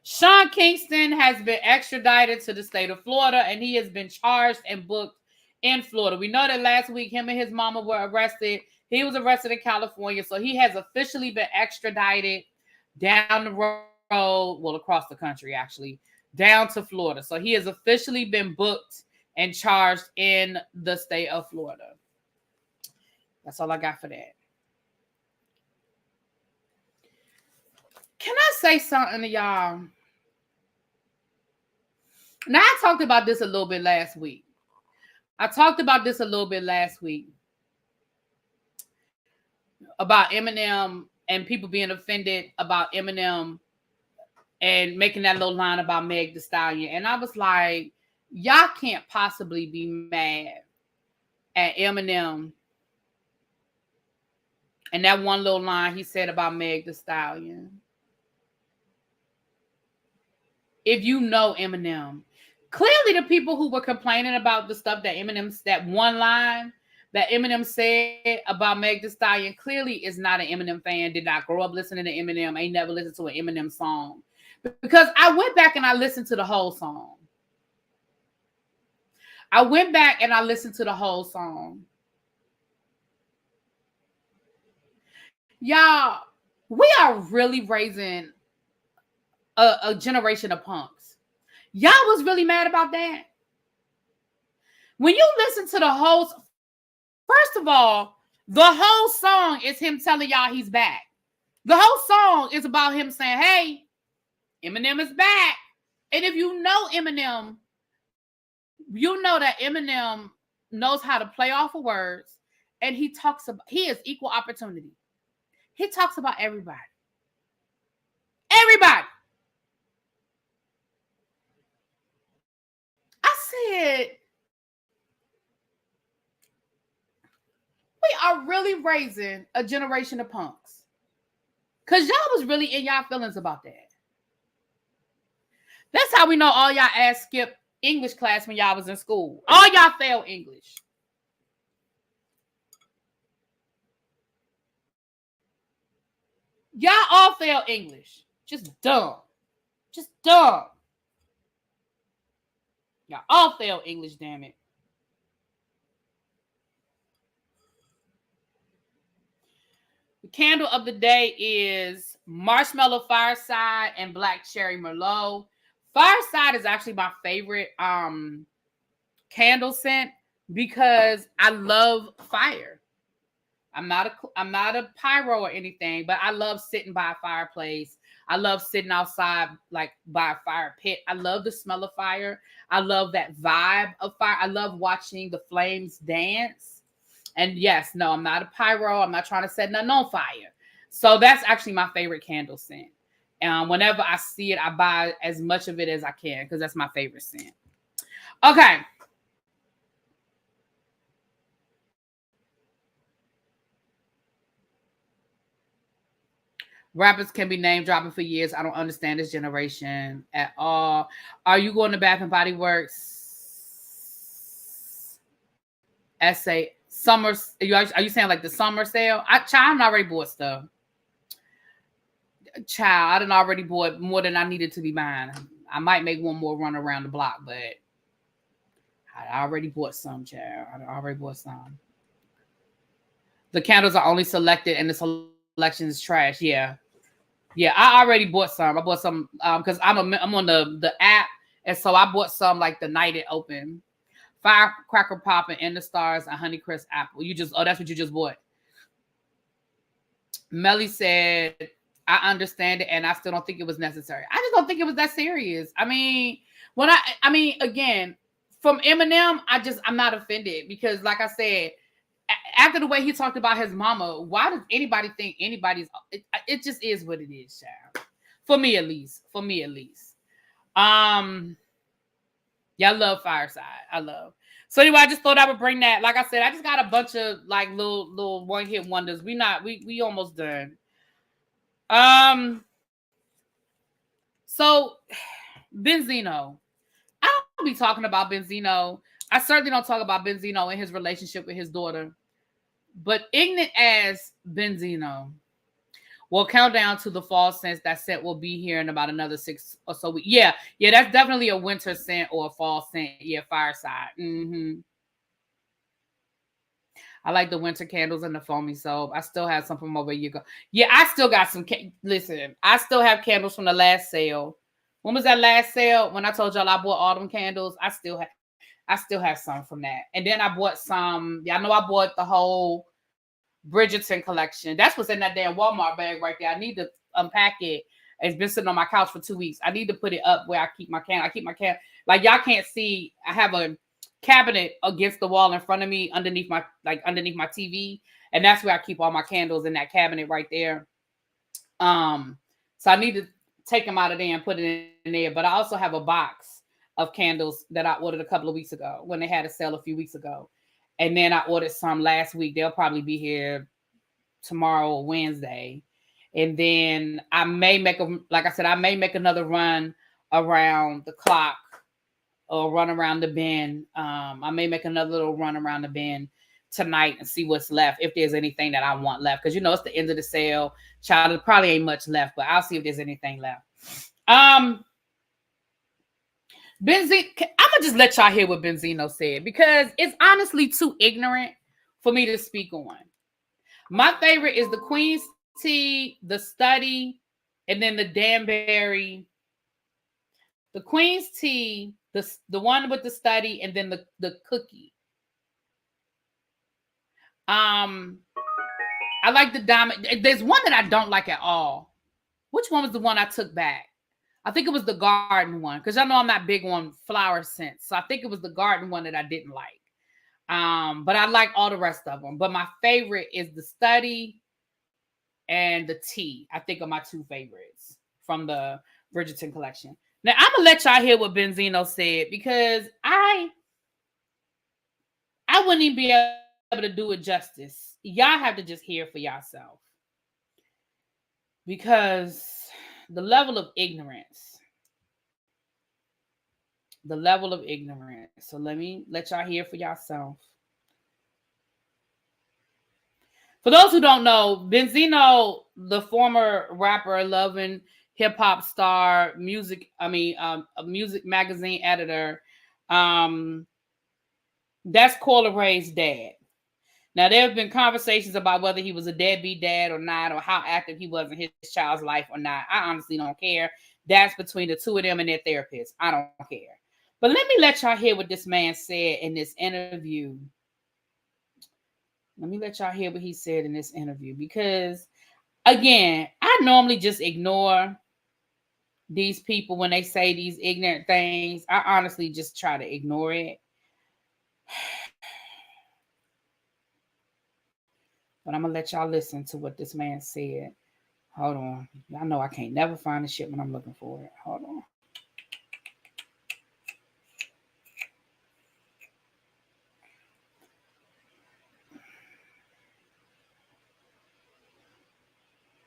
Sean Kingston has been extradited to the state of Florida, and he has been charged and booked in Florida. We know that last week him and his mama were arrested. He was arrested in California, so he has officially been extradited down the road, well, across the country, actually, down to Florida. So he has officially been booked and charged in the state of Florida. That's all I got for that. Can I say something to y'all? Now, I talked about this a little bit last week. About Eminem and people being offended about Eminem and making that little line about Meg Thee Stallion. And I was like, y'all can't possibly be mad at Eminem and that one little line he said about Meg Thee Stallion. If you know Eminem, clearly the people who were complaining about the stuff that one line that Eminem said about Meg Thee Stallion, clearly is not an Eminem fan, did not grow up listening to Eminem, ain't never listened to an Eminem song. Because I went back and I listened to the whole song. Y'all, we are really raising a generation of punks. Y'all was really mad about that. When you listen to the whole, first of all, the whole song is him telling y'all he's back. The whole song is about him saying, hey, Eminem is back. And if you know Eminem, you know that Eminem knows how to play off of words, and he is equal opportunity. He talks about everybody. Everybody. I said, we are really raising a generation of punks. Because y'all was really in y'all feelings about that. That's how we know all y'all ass skipped English class when y'all was in school. All y'all failed English. Y'all all failed English. Just dumb. Y'all all failed English, damn it. The candle of the day is Marshmallow Fireside and Black Cherry Merlot. Fireside is actually my favorite candle scent because I love fire. I'm not a pyro or anything, but I love sitting by a fireplace. I love sitting outside, like by a fire pit. I love the smell of fire. I love that vibe of fire. I love watching the flames dance. And yes, no, I'm not a pyro. I'm not trying to set nothing on fire. So that's actually my favorite candle scent. Whenever I see it, I buy as much of it as I can because that's my favorite scent. Okay. Rappers can be name dropping for years. I don't understand this generation at all. Are you going to Bath and Body Works? Essay summer. Are you saying like the summer sale? I'm already bought stuff. Child, I done already bought more than I needed to be buying. I might make one more run around the block, but I already bought some, child. The candles are only selected and the selection is trash. Yeah, I already bought some. I bought some because I'm on the app, and so I bought some like the night it opened. Firecracker popping in the stars, a Honeycrisp apple. That's what you just bought. Melly said, I understand it, and I still don't think it was necessary. I just don't think it was that serious. I mean, again, from Eminem, I'm not offended because, like I said, after the way he talked about his mama, why does anybody think anybody's? It just is what it is, child. For me at least. Y'all love Fireside. I love. So anyway, I just thought I would bring that. Like I said, I just got a bunch of like little one hit wonders. We almost done. So Benzino. I don't be talking about Benzino. I certainly don't talk about Benzino and his relationship with his daughter. But ignorant as Benzino will count down to the fall scents. That scent will be here in about another 6 or so weeks. Yeah, that's definitely a winter scent or a fall scent. Yeah, Fireside. I like the winter candles and the foamy soap. I still have some from over a year ago. Yeah, I still got some. Listen, I still have candles from the last sale. When was that last sale? When I told y'all I bought autumn candles, I still have some from that. And then I bought some. Y'all know I bought the whole Bridgerton collection. That's what's in that damn Walmart bag right there. I need to unpack it. It's been sitting on my couch for 2 weeks. I need to put it up where I keep my candle. I keep my candle. Like y'all can't see. I have a cabinet against the wall in front of me, underneath my TV, and that's where I keep all my candles, in that cabinet right there. So I need to take them out of there and put it in there. But I also have a box of candles that I ordered a couple of weeks ago when they had a sale a few weeks ago. And then I ordered some last week. They'll probably be here tomorrow or Wednesday. And then I may make another run around the clock or run around the bend. I may make another little run around the bend tonight and see what's left, if there's anything that I want left. Because, it's the end of the sale. Child, there probably ain't much left, but I'll see if there's anything left. Benzino, I'm going to just let y'all hear what Benzino said, because it's honestly too ignorant for me to speak on. My favorite is the Queen's Tea, the Study, and then the Danbury. The Queen's Tea, the one with the Study, and then the cookie. I like the diamond. There's one that I don't like at all. Which one was the one I took back? I think it was the garden one, because I know I'm not big on flower scents. So I think it was the garden one that I didn't like. But I like all the rest of them. But my favorite is the Study and the Tea. I think are my two favorites from the Bridgerton collection. Now I'm gonna let y'all hear what Benzino said, because I wouldn't even be able to do it justice. Y'all have to just hear for yourself, because the level of ignorance. So let me let y'all hear for yourself. For those who don't know, Benzino, the former rapper, loving hip hop star, music magazine editor, that's Coyle Ray's dad. Now, there have been conversations about whether he was a deadbeat dad or not, or how active he was in his child's life or not. I honestly don't care. That's between the two of them and their therapist. I don't care. But let me let y'all hear what this man said in this interview. Let me let y'all hear what he said in this interview, because, again, I normally just ignore these people when they say these ignorant things. I honestly just try to ignore it. But I'm going to let y'all listen to what this man said. Hold on. Y'all know I can't never find the shit when I'm looking for it. Hold on.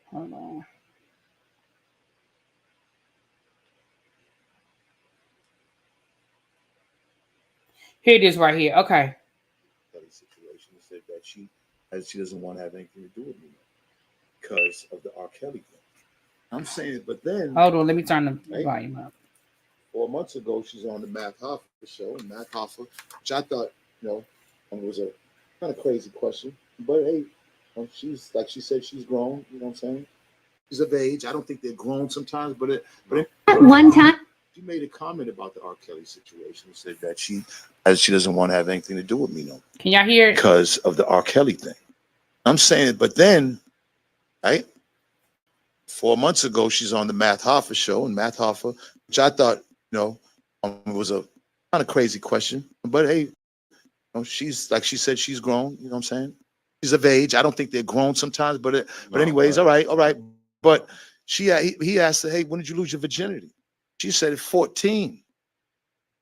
Hold on. Here it is right here. Okay. Situation said that she doesn't want to have anything to do with me because of the R. Kelly thing. I'm saying, but then hold on, let me turn the volume up. 4 months ago, she's on the Matt Hoffa show, Matt Hoffa, which I thought, it was a kind of crazy question, but hey, she's, like she said, she's grown. You know what I'm saying? She's of age. I don't think they're grown sometimes, but at one time. She made a comment about the R. Kelly situation. Said that she doesn't want to have anything to do with me, no. Can y'all hear it? Because of the R. Kelly thing. I'm saying, but then, right? 4 months ago, she's on the Matt Hoffa show, and Matt Hoffa, which I thought, was a kind of crazy question, but hey, she's like she said, she's grown. You know what I'm saying? She's of age. I don't think they're grown sometimes, but anyways, all right. But he asked her, hey, when did you lose your virginity? She said at 14.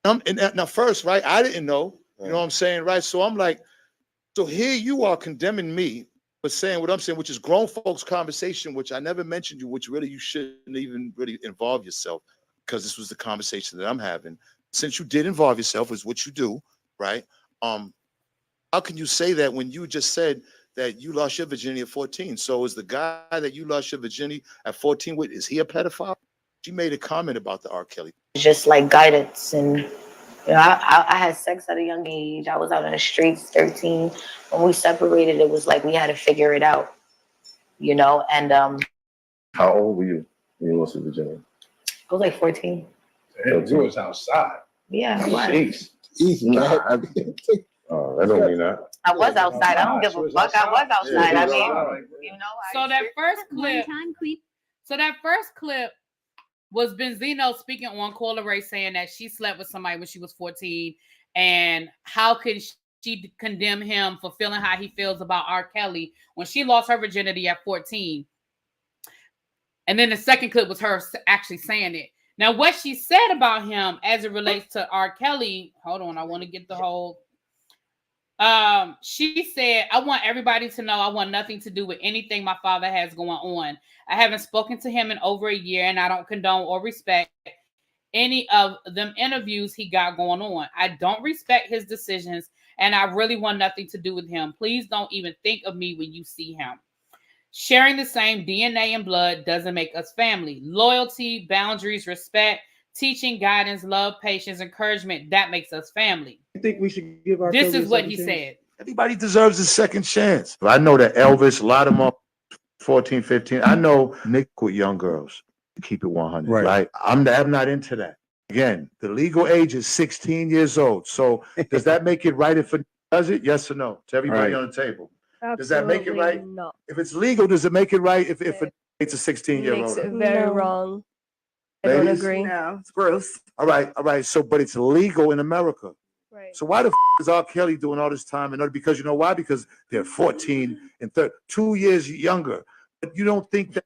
And now first, right? I didn't know. You know what I'm saying, right? So I'm like, so here you are condemning me for saying what I'm saying, which is grown folks conversation, which I never mentioned you, which really you shouldn't even really involve yourself, because this was the conversation that I'm having. Since you did involve yourself, is what you do, right? How can you say that when you just said that you lost your virginity at 14? So is the guy that you lost your virginity at 14 with, is he a pedophile? She made a comment about the R. Kelly. Just like guidance, and I had sex at a young age. I was out in the streets, 13. When we separated, it was like we had to figure it out, and How old were you when you lost your virginity? I was like 14. Damn, you was outside. Yeah, I was. Jeez. Easy, Nah, that don't mean that. I was outside. I don't give a fuck. I was outside. Yeah, I mean, So that first clip was Benzino speaking on Cola Ray, saying that she slept with somebody when she was 14, and how could she condemn him for feeling how he feels about R. Kelly when she lost her virginity at 14. And then the second clip was her actually saying it. Now, what she said about him as it relates to R. Kelly, hold on, I want to get the whole. She said, I want everybody to know I want nothing to do with anything my father has going on. I haven't spoken to him in over a year, and I don't condone or respect any of them interviews he got going on. I don't respect his decisions, and I really want nothing to do with him. Please don't even think of me when you see him. Sharing the same DNA and blood doesn't make us family. Loyalty, boundaries, respect, teaching, guidance, love, patience, encouragement, that makes us family. I think we should give our. This is what he said. Everybody deserves a second chance. I know that Elvis, a lot of them are 14, 15. I know Nick with young girls. Keep it 100, right? I'm not into that. Again, the legal age is 16 years old. So does that make it right if it does it? Yes or no? To everybody on the table. Absolutely does that make it right? No. If it's legal, does it make it right if it's a 16-year-old? Makes it very wrong. I don't agree. No, it's gross. All right. So, but it's legal in America. Right. So why the is R. Kelly doing all this time? And because you know why? Because they're 14 and 2 years younger. But you don't think that.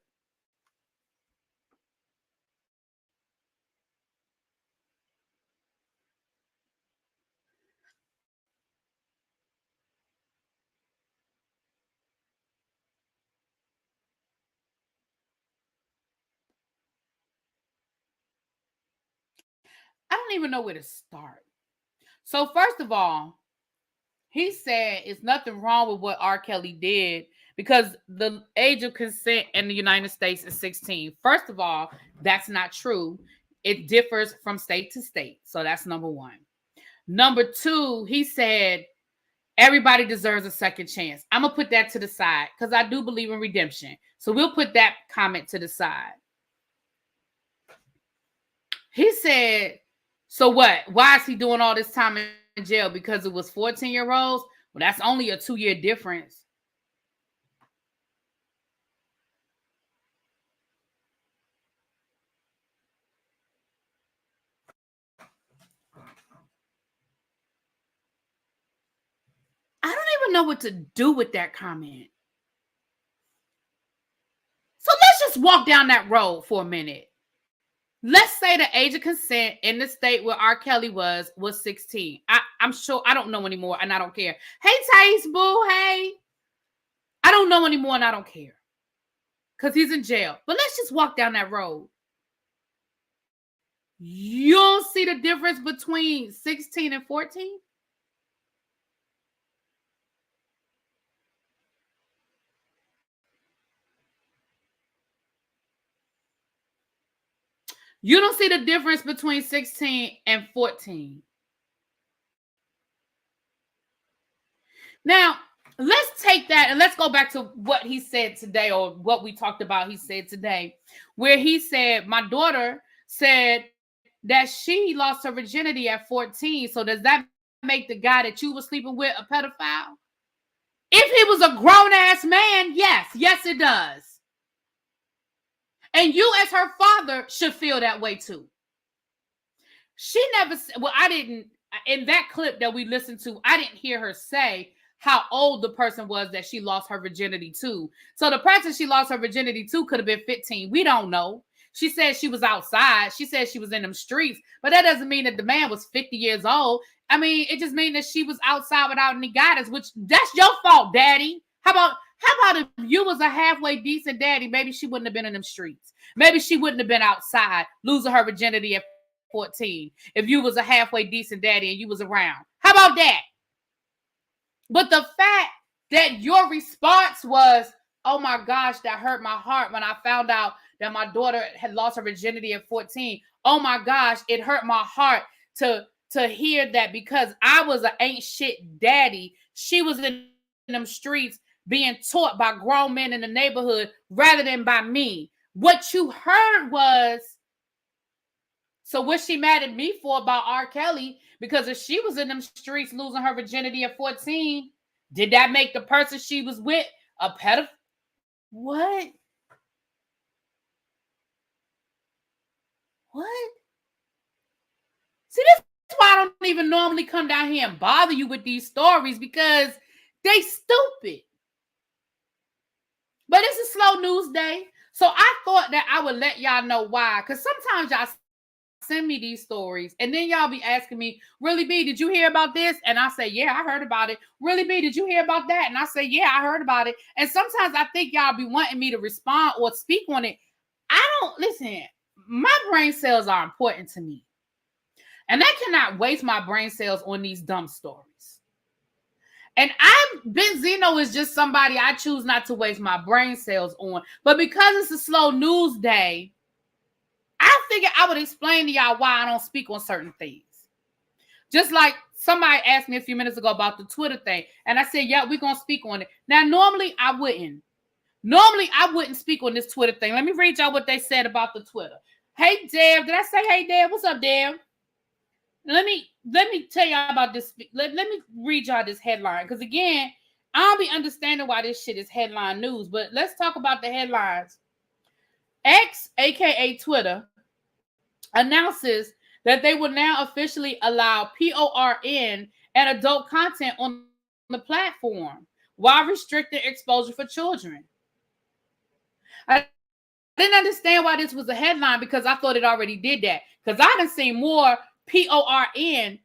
I don't even know where to start. So first of all, he said it's nothing wrong with what R. Kelly did because the age of consent in the United States is 16. First of all, that's not true. It differs from state to state. So that's number one. Number two, he said everybody deserves a second chance. I'm going to put that to the side because I do believe in redemption. So we'll put that comment to the side. He said, so what? Why is he doing all this time in jail? Because it was 14-year-olds? Well, that's only a 2-year difference. I don't even know what to do with that comment. So let's just walk down that road for a minute. Let's say the age of consent in the state where R. Kelly was 16. I'm sure I don't know anymore and I don't care. Hey, Taste Boo, hey. I don't know anymore and I don't care. Because he's in jail. But let's just walk down that road. You don't see the difference between 16 and 14? You don't see the difference between 16 and 14. Now, let's take that and let's go back to what he said today or what we talked about he said today, where he said, my daughter said that she lost her virginity at 14. So does that make the guy that you were sleeping with a pedophile? If he was a grown-ass man, yes, it does. And you as her father should feel that way too. She never, well, I didn't in that clip that we listened to, I didn't hear her say how old the person was that she lost her virginity to. So the person she lost her virginity to could have been 15. We don't know. She said she was outside. She said she was in them streets, but that doesn't mean that the man was 50 years old. I mean, it just means that she was outside without any guidance, which that's your fault, daddy. How about if you was a halfway decent daddy, maybe she wouldn't have been in them streets. Maybe she wouldn't have been outside losing her virginity at 14 if you was a halfway decent daddy and you was around. How about that? But the fact that your response was, oh my gosh, that hurt my heart when I found out that my daughter had lost her virginity at 14. Oh my gosh, it hurt my heart to hear that because I was an ain't shit daddy. She was in them streets being taught by grown men in the neighborhood rather than by me. What you heard was, so what's she mad at me for about R. Kelly? Because if she was in them streets losing her virginity at 14, did that make the person she was with a pedophile? What? What? See, this is why I don't even normally come down here and bother you with these stories because they stupid. But it's a slow news day. So I thought that I would let y'all know why. Because sometimes y'all send me these stories and then y'all be asking me, Really B, did you hear about this? And I say, yeah, I heard about it. Really B, did you hear about that? And I say, yeah, I heard about it. And sometimes I think y'all be wanting me to respond or speak on it. I don't, listen, my brain cells are important to me. And I cannot waste my brain cells on these dumb stories. And Benzino is just somebody I choose not to waste my brain cells on. But because it's a slow news day, I figured I would explain to y'all why I don't speak on certain things. Just like somebody asked me a few minutes ago about the Twitter thing. And I said, yeah, we're going to speak on it. Now, normally I wouldn't. Normally I wouldn't speak on this Twitter thing. Let me read y'all what they said about the Twitter. Hey, Dev. Did I say hey, Dev? What's up, Dev? Let me tell y'all about this. Let me read y'all this headline. Because again, I don't be understanding why this shit is headline news. But let's talk about the headlines. X, aka Twitter, announces that they will now officially allow PORN and adult content on the platform while restricting exposure for children. I didn't understand why this was a headline because I thought it already did that. Because I done seen more PORN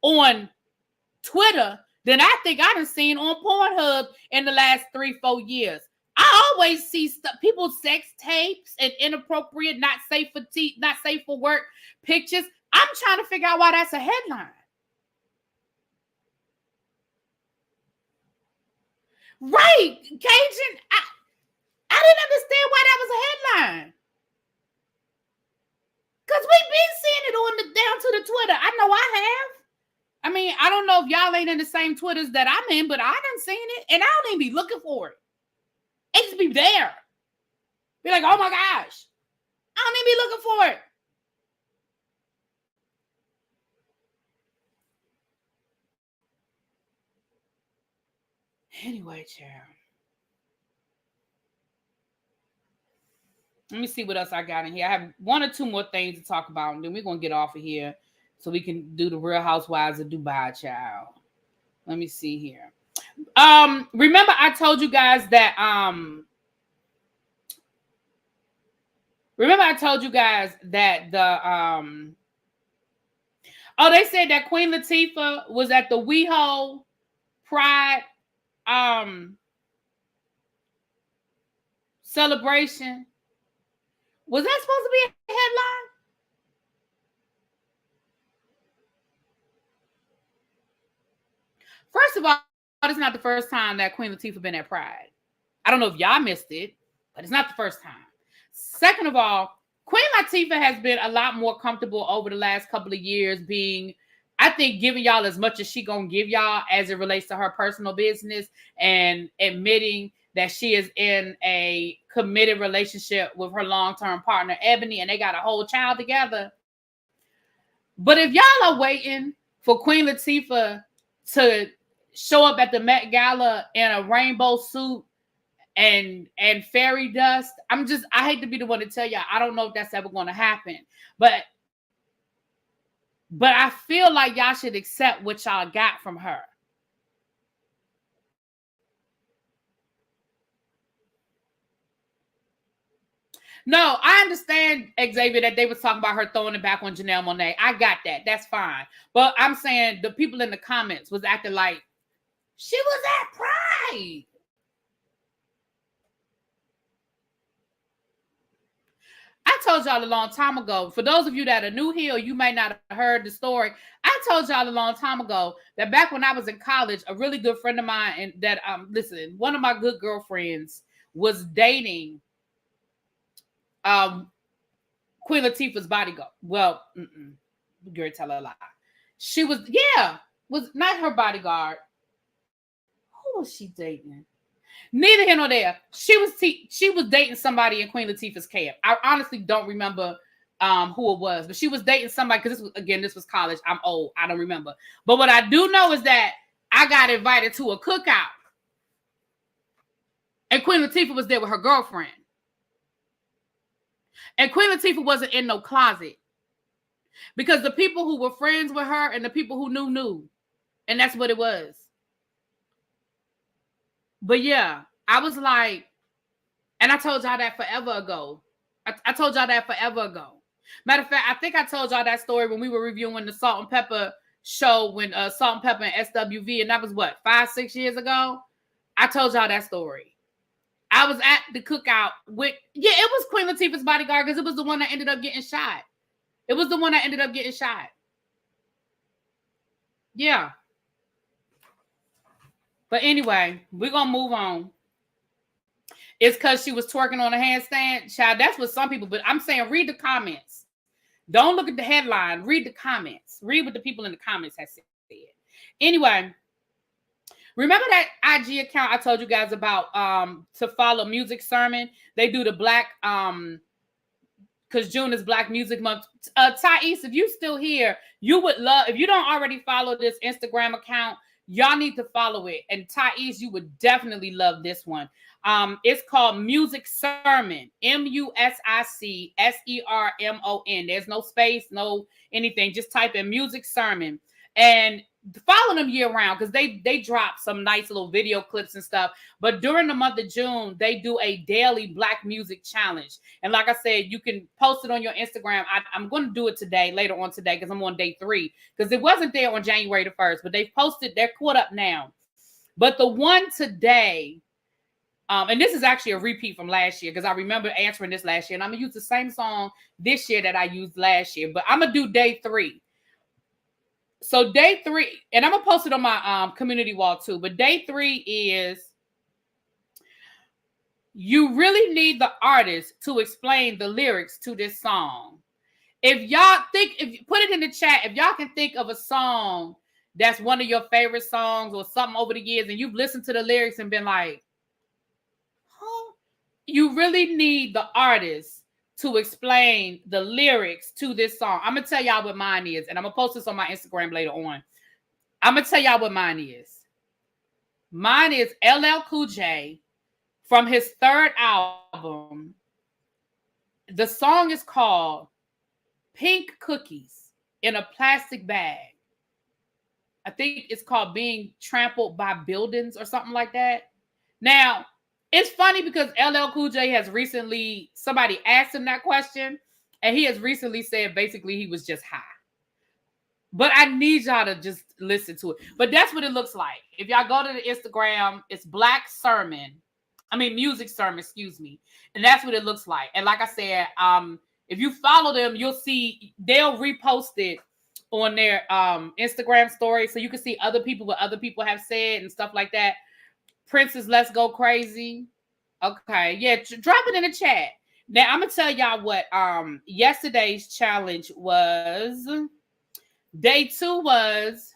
on Twitter than I think I done seen on Pornhub in the last 3-4 years. I always see people's sex tapes and inappropriate, not safe for work pictures. I'm trying to figure out why that's a headline. Right, Cajun. I didn't understand why that was a headline. Because we've been seeing it down to the Twitter. I know I have. I mean, I don't know if y'all ain't in the same Twitters that I'm in, but I done seen it, and I don't even be looking for it. It just be there. Be like, oh my gosh. I don't even be looking for it. Anyway, child. Let me see what else I got in here. I have 1 or 2 more things to talk about, and then we're going to get off of here so we can do the Real Housewives of Dubai, child. Let me see here. Remember I told you guys that they said that Queen Latifah was at the WeHo Pride celebration. Was that supposed to be a headline? First of all, it's not the first time that Queen Latifah been at Pride. I don't know if y'all missed it, but it's not the first time. Second of all, Queen Latifah has been a lot more comfortable over the last couple of years being, I think, giving y'all as much as she gonna give y'all as it relates to her personal business and admitting that she is in a committed relationship with her long-term partner, Ebony, and they got a whole child together. But if y'all are waiting for Queen Latifah to show up at the Met Gala in a rainbow suit and fairy dust, I hate to be the one to tell y'all, I don't know if that's ever going to happen. But But I feel like y'all should accept what y'all got from her. No, I understand, Xavier, that they was talking about her throwing it back on Janelle Monáe. I got that. That's fine. But I'm saying the people in the comments was acting like she was at Pride. I told y'all a long time ago, for those of you that are new here, you may not have heard the story. I told y'all a long time ago that back when I was in college, a really good friend of mine, and that listen, one of my good girlfriends was dating Queen Latifah's bodyguard. Well, girl, tell a lie. She was, was not her bodyguard. Who was she dating? Neither here nor there. She was dating somebody in Queen Latifah's camp. I honestly don't remember who it was, but she was dating somebody because this was college. I'm old. I don't remember. But what I do know is that I got invited to a cookout, and Queen Latifah was there with her girlfriend. And Queen Latifah wasn't in no closet because the people who were friends with her and the people who knew. And that's what it was. But yeah, I was like, and I told y'all that forever ago. I told y'all that forever ago. Matter of fact, I think I told y'all that story when we were reviewing the Salt and Pepper show when Salt and Pepper and SWV, and that was what, 5-6 years ago? I told y'all that story. I was at the cookout with, it was Queen Latifah's bodyguard because it was the one that ended up getting shot. It was the one that ended up getting shot. Yeah. But anyway, we're going to move on. It's because she was twerking on a handstand. Child, that's what some people, but I'm saying read the comments. Don't look at the headline. Read the comments. Read what the people in the comments have said. Anyway, remember that IG account I told you guys about to follow Music Sermon? They do the Black, because June is Black Music Month. Thais, if you still here, you would love, if you don't already follow this Instagram account, y'all need to follow it. And Thais, you would definitely love this one. It's called Music Sermon, MUSICSERMON. There's no space, no anything. Just type in Music Sermon and follow them year round because they drop some nice little video clips and stuff. But during the month of June, they do a daily Black music challenge. And like I said, you can post it on your Instagram. I'm going to do it today, later on today, because I'm on day 3. Because it wasn't there on January the 1st, but they've posted, they're caught up now. But the one today, and this is actually a repeat from last year because I remember answering this last year. And I'm going to use the same song this year that I used last year. But I'm going to do day 3. So day 3, and I'm going to post it on my community wall too. But day 3 is you really need the artist to explain the lyrics to this song. If y'all think, if you put it in the chat, if y'all can think of a song that's one of your favorite songs or something over the years and you've listened to the lyrics and been like, you really need the artist to explain the lyrics to this song. I'm going to tell y'all what mine is, and I'm going to post this on my Instagram later on. I'm going to tell y'all what mine is. Mine is LL Cool J from his 3rd album. The song is called Pink Cookies in a Plastic Bag. I think it's called Being Trampled by Buildings or something like that. Now, it's funny because LL Cool J has recently, somebody asked him that question, and he has recently said basically he was just high. But I need y'all to just listen to it. But that's what it looks like. If y'all go to the Instagram, it's Music Sermon, excuse me. And that's what it looks like. And like I said, if you follow them, you'll see they'll repost it on their Instagram story so you can see other people, what other people have said and stuff like that. Princess, let's go crazy. Okay, yeah, drop it in the chat. Now I'm gonna tell y'all what yesterday's challenge was. Day 2 was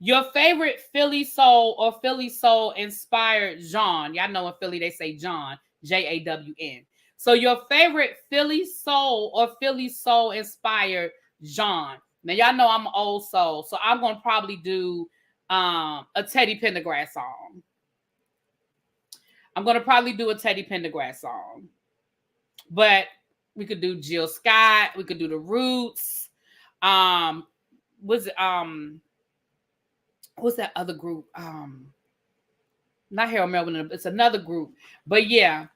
your favorite Philly soul or Philly soul inspired genre. Y'all know in Philly they say John, J-A-W-N. So your favorite Philly soul or Philly soul inspired genre. Now y'all know I'm an old soul, so I'm gonna probably do a Teddy Pendergrass song. I'm going to probably do a Teddy Pendergrass song. But we could do Jill Scott. We could do The Roots. was what's that other group? Not Harold Melvin, it's another group. But yeah.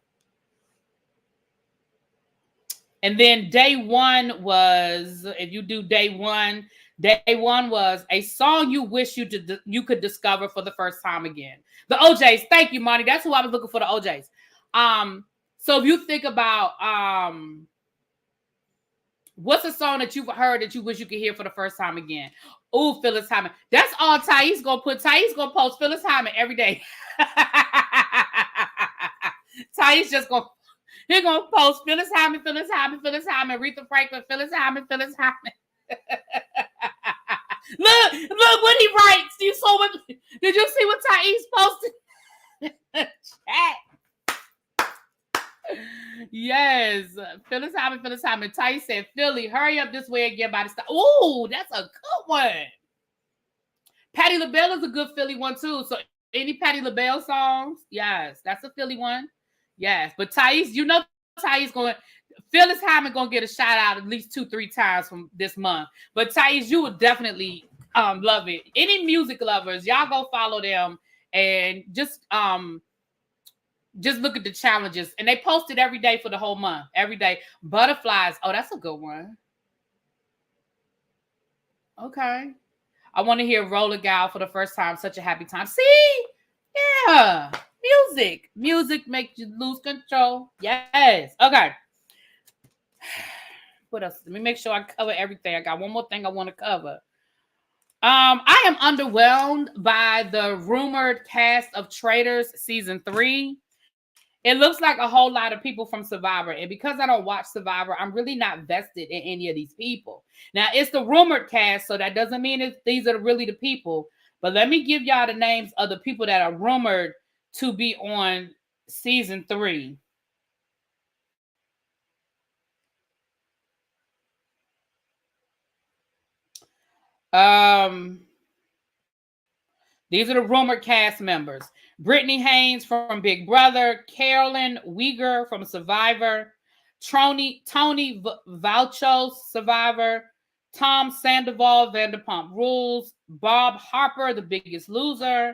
And then day one was, if you do day one was a song you wish you could discover for the first time again. The OJs, thank you, Monty. That's who I was looking for, the OJs. So if you think about what's a song that you've heard that you wish you could hear for the first time again? Ooh, Phyllis Hyman. That's all Thais gonna put. Thais gonna post Phyllis Hyman every day. Thais just gonna post Phyllis Hyman, Aretha Franklin, Phyllis Hyman. Look what he writes. Did you see what Thais posted? Chat. Yes, Phyllis Hyman. Thais said, Philly, hurry up this way and get by the stuff. Ooh, that's a good one. Patti LaBelle is a good Philly one too. So any Patti LaBelle songs? Yes, that's a Philly one. Yes, but Thais, you know Thais Phyllis Hyman gonna get a shout out at least 2-3 times from this month. But Thais, you would definitely love it. Any music lovers, y'all go follow them and just look at the challenges. And they post it every day for the whole month. Every day. Butterflies. Oh, that's a good one. Okay. I want to hear Roller Gal for the first time. Such a happy time. See? Yeah. Music makes you lose control. Yes. Okay. What else? Let me make sure I cover everything. I got one more thing I want to cover. I am underwhelmed by the rumored cast of Traitors season 3. It looks like a whole lot of people from Survivor. And because I don't watch Survivor, I'm really not vested in any of these people. Now, it's the rumored cast, so that doesn't mean these are really the people. But let me give y'all the names of the people that are rumored to be on season 3. These are the rumored cast members. Brittany Haynes from Big Brother, Carolyn Uyghur from Survivor, Tony Valchos, Survivor, Tom Sandoval, Vanderpump Rules, Bob Harper, The Biggest Loser,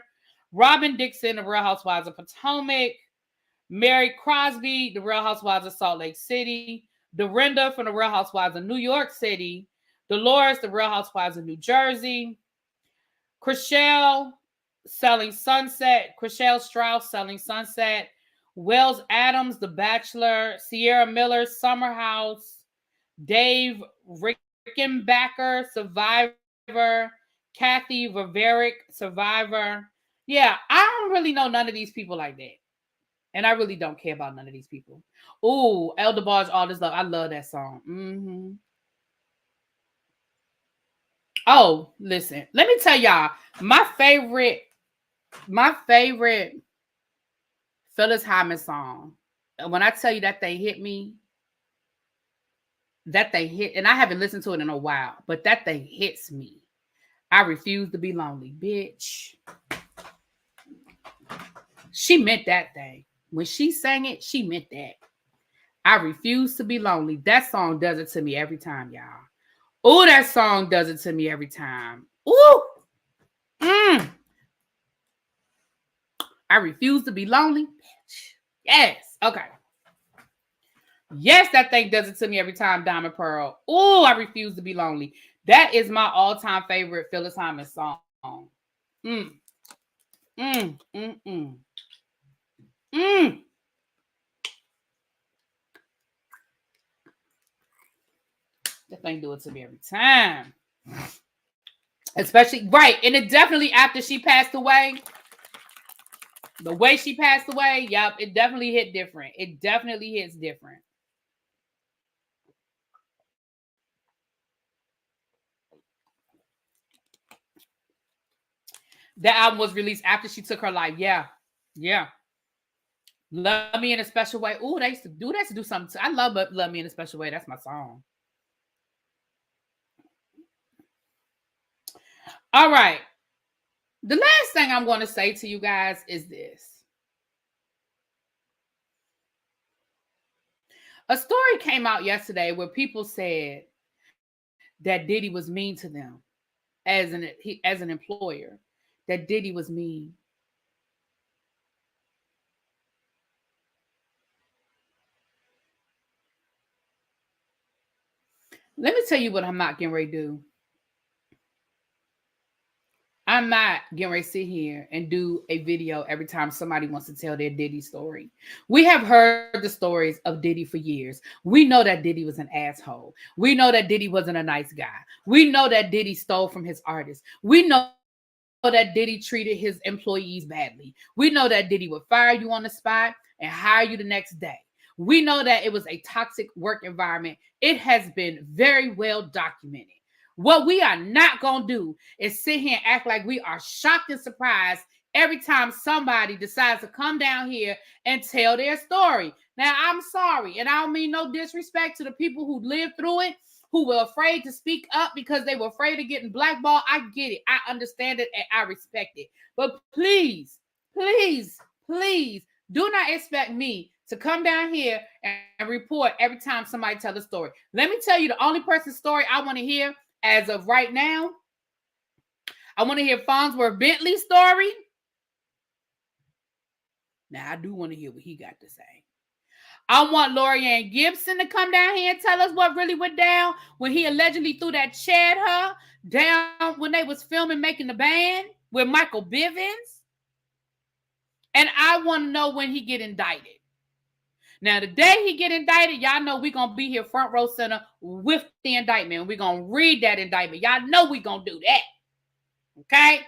Robin Dixon, The Real Housewives of Potomac, Mary Crosby, The Real Housewives of Salt Lake City, Dorinda from The Real Housewives of New York City, Dolores, The Real Housewives of New Jersey, Chriselle Strauss, Selling Sunset, Wells Adams, The Bachelor, Sierra Miller, Summer House, Dave Rickenbacker, Survivor, Kathy Viverick, Survivor. Yeah, I don't really know none of these people like that. And I really don't care about none of these people. Ooh, Elder Barge, All This Love. I love that song. Mm-hmm. Oh, listen. Let me tell y'all, my favorite Phyllis Hyman song. When I tell you that they hit me, and I haven't listened to it in a while, but that thing hits me. I refuse to be lonely, bitch. She meant that thing. When she sang it, she meant that. I refuse to be lonely. That song does it to me every time, y'all. Oh, that song does it to me every time. Ooh. I refuse to be lonely. Bitch. Yes. Okay. Yes, that thing does it to me every time, Diamond Pearl. Oh, I refuse to be lonely. That is my all-time favorite Phyllis Hyman song. That thing do it to me every time. Especially, right. And it definitely after she passed away, the way she passed away, yep, it definitely hit different. It definitely hits different. That album was released after she took her life. Yeah. Yeah. Love Me in a Special Way. Ooh, they used to do that to do something. I love Love Me in a Special Way. That's my song. All right. The last thing I'm going to say to you guys is this. A story came out yesterday where people said that Diddy was mean to them. as an employer that Diddy was mean. Let me tell you what I'm not getting ready to do. I'm not getting ready to sit here and do a video every time somebody wants to tell their Diddy story. We have heard the stories of Diddy for years. We know that Diddy was an asshole. We know that Diddy wasn't a nice guy. We know that Diddy stole from his artists. We know that Diddy treated his employees badly. We know that Diddy would fire you on the spot and hire you the next day. We know that it was a toxic work environment. It has been very well documented. What we are not going to do is sit here and act like we are shocked and surprised every time somebody decides to come down here and tell their story. Now, I'm sorry, and I don't mean no disrespect to the people who lived through it, who were afraid to speak up because they were afraid of getting blackballed. I get it. I understand it, and I respect it. But please, please, please do not expect me to come down here and report every time somebody tells a story. Let me tell you the only person's story I want to hear as of right now. I want to hear Farnsworth Bentley's story. Now, I do want to hear what he got to say. I want Lorianne Gibson to come down here and tell us what really went down when he allegedly threw that chair at her down when they was filming Making the Band with Michael Bivins. And I want to know when he get indicted. Now, the day he get indicted, y'all know we're going to be here front row center with the indictment. We're going to read that indictment. Y'all know we're going to do that. Okay?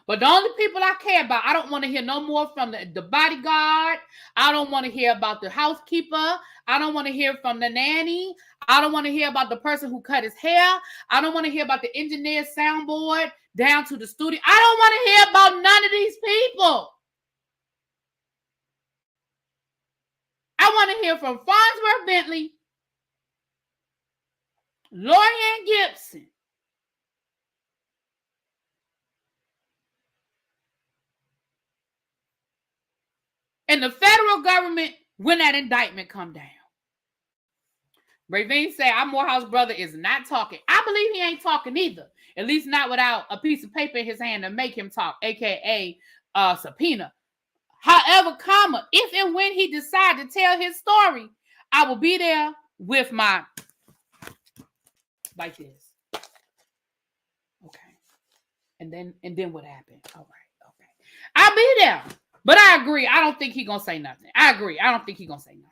But the only people I care about, I don't want to hear no more from the bodyguard. I don't want to hear about the housekeeper. I don't want to hear from the nanny. I don't want to hear about the person who cut his hair. I don't want to hear about the engineer soundboard down to the studio. I don't want to hear about none of these people. I want to hear from Farnsworth Bentley, Lorianne Gibson, and the federal government when that indictment come down. Ravine said, our Morehouse brother is not talking. I believe he ain't talking either. At least not without a piece of paper in his hand to make him talk, a.k.a. subpoena. However, if and when he decides to tell his story, I will be there with my, like this. Okay. And then what happened? All right. Okay. I'll be there. But I agree. I don't think he's going to say nothing. I agree. I don't think he's going to say nothing.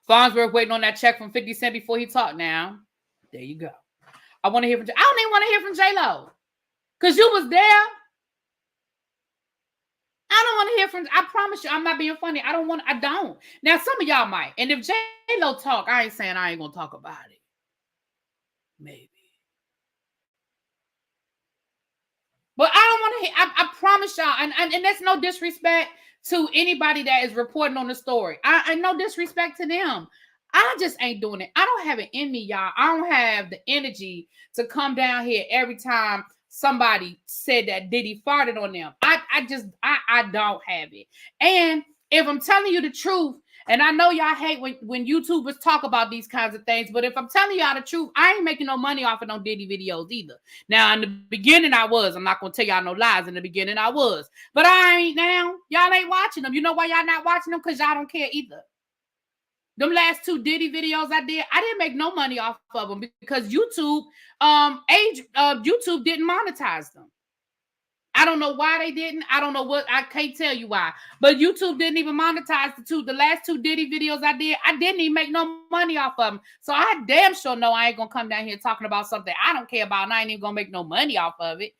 Farnsworth waiting on that check from 50 Cent before he talked now. There you go. I want to hear from, I don't even want to hear from J-Lo. Because you was there. I don't want to hear from, I promise you, I'm not being funny. I don't. Now, some of y'all might. And if J-Lo talk, I ain't saying I ain't going to talk about it. Maybe. But I don't want to hear, I promise y'all, and that's no disrespect to anybody that is reporting on the story. I no disrespect to them. I just ain't doing it. I don't have it in me, y'all. I don't have the energy to come down here every time somebody said that Diddy farted on them. I don't have it. And if I'm telling you the truth, and I know y'all hate when YouTubers talk about these kinds of things, but if I'm telling y'all the truth, I ain't making no money off of no Diddy videos either. Now, in the beginning, I was. I'm not going to tell y'all no lies. In the beginning, I was. But I ain't now. Y'all ain't watching them. You know why y'all not watching them? Because y'all don't care either. Them last 2 Diddy videos I didn't make no money off of them because YouTube didn't monetize them. I don't know why they didn't. I don't know what. I can't tell you why. But YouTube didn't even monetize the last 2 Diddy videos I didn't even make no money off of them. So I damn sure know I ain't going to come down here talking about something I don't care about and I ain't even going to make no money off of it.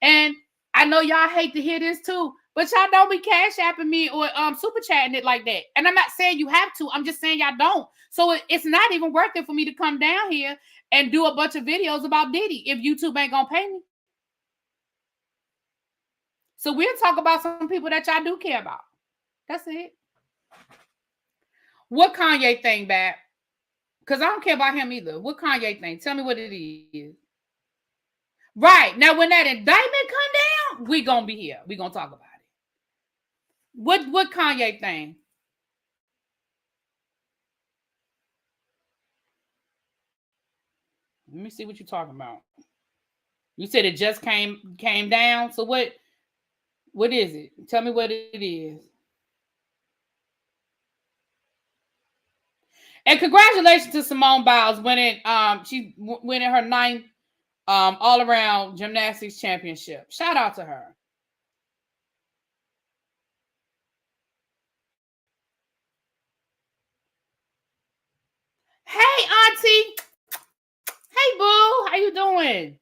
And I know y'all hate to hear this too, but y'all don't be cash apping me or super chatting it like that. And I'm not saying you have to. I'm just saying y'all don't. So it's not even worth it for me to come down here and do a bunch of videos about Diddy if YouTube ain't going to pay me. So we'll talk about some people that y'all do care about. That's it. What Kanye thing, Bab? Because I don't care about him either. What Kanye thing? Tell me what it is. Right. Now, when that indictment come down, we going to be here. We going to talk about it. What Kanye thing? Let me see what you're talking about. You said it just came down. So what is it? Tell me what it is. And congratulations to Simone Biles winning. She winning her 9th all around gymnastics championship. Shout out to her. Hey, Auntie. Hey, boo. How you doing?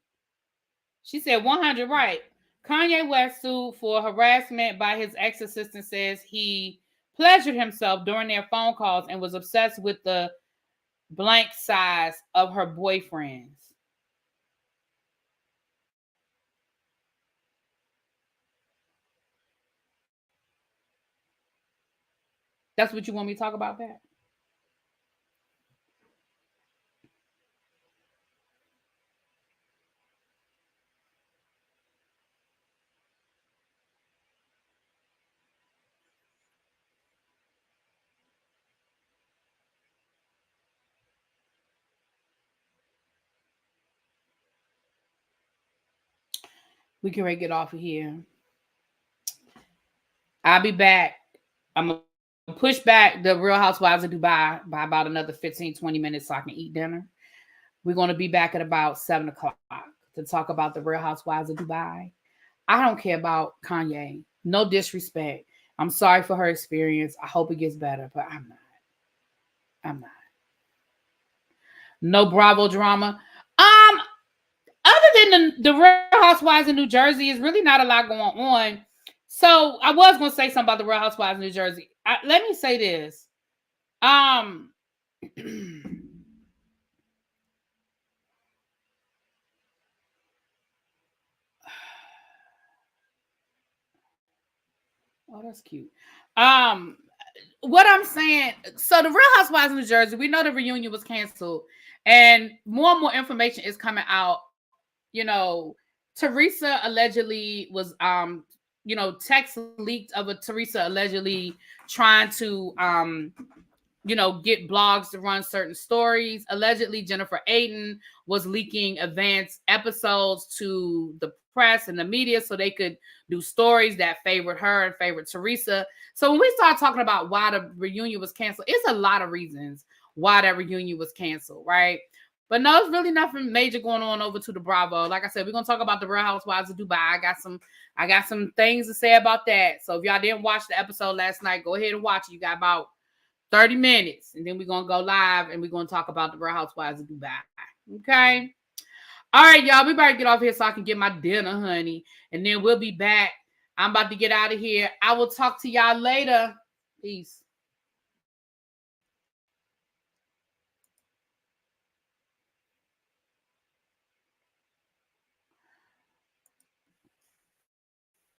She said 100 right. Kanye West sued for harassment by his ex-assistant, says he pleasured himself during their phone calls and was obsessed with the blank size of her boyfriends. That's what you want me to talk about, Pat? We can get off of here. I'll be back. I'm going to push back the Real Housewives of Dubai by about another 15, 20 minutes so I can eat dinner. We're going to be back at about 7 o'clock to talk about the Real Housewives of Dubai. I don't care about Kanye. No disrespect. I'm sorry for her experience. I hope it gets better, but I'm not. No Bravo drama. Other than the Real Housewives in New Jersey, is really not a lot going on. So I was going to say something about the Real Housewives of New Jersey. Let me say this. Oh, that's cute. What I'm saying, so the Real Housewives of New Jersey, we know the reunion was canceled, and more information is coming out. You know, Teresa allegedly was, text leaked of a Teresa allegedly trying to, get blogs to run certain stories. Allegedly, Jennifer Aiden was leaking advanced episodes to the press and the media so they could do stories that favored her and favored Teresa. So when we start talking about why the reunion was canceled, it's a lot of reasons why that reunion was canceled, right? But no, it's really nothing major going on over to the Bravo. Like I said, we're gonna talk about the Real Housewives of Dubai. I got some things to say about that. So if y'all didn't watch the episode last night, go ahead and watch it. You got about 30 minutes, and then we're gonna go live and we're gonna talk about the Real Housewives of Dubai. Okay. All right, y'all. We better get off here so I can get my dinner, honey. And then we'll be back. I'm about to get out of here. I will talk to y'all later. Peace.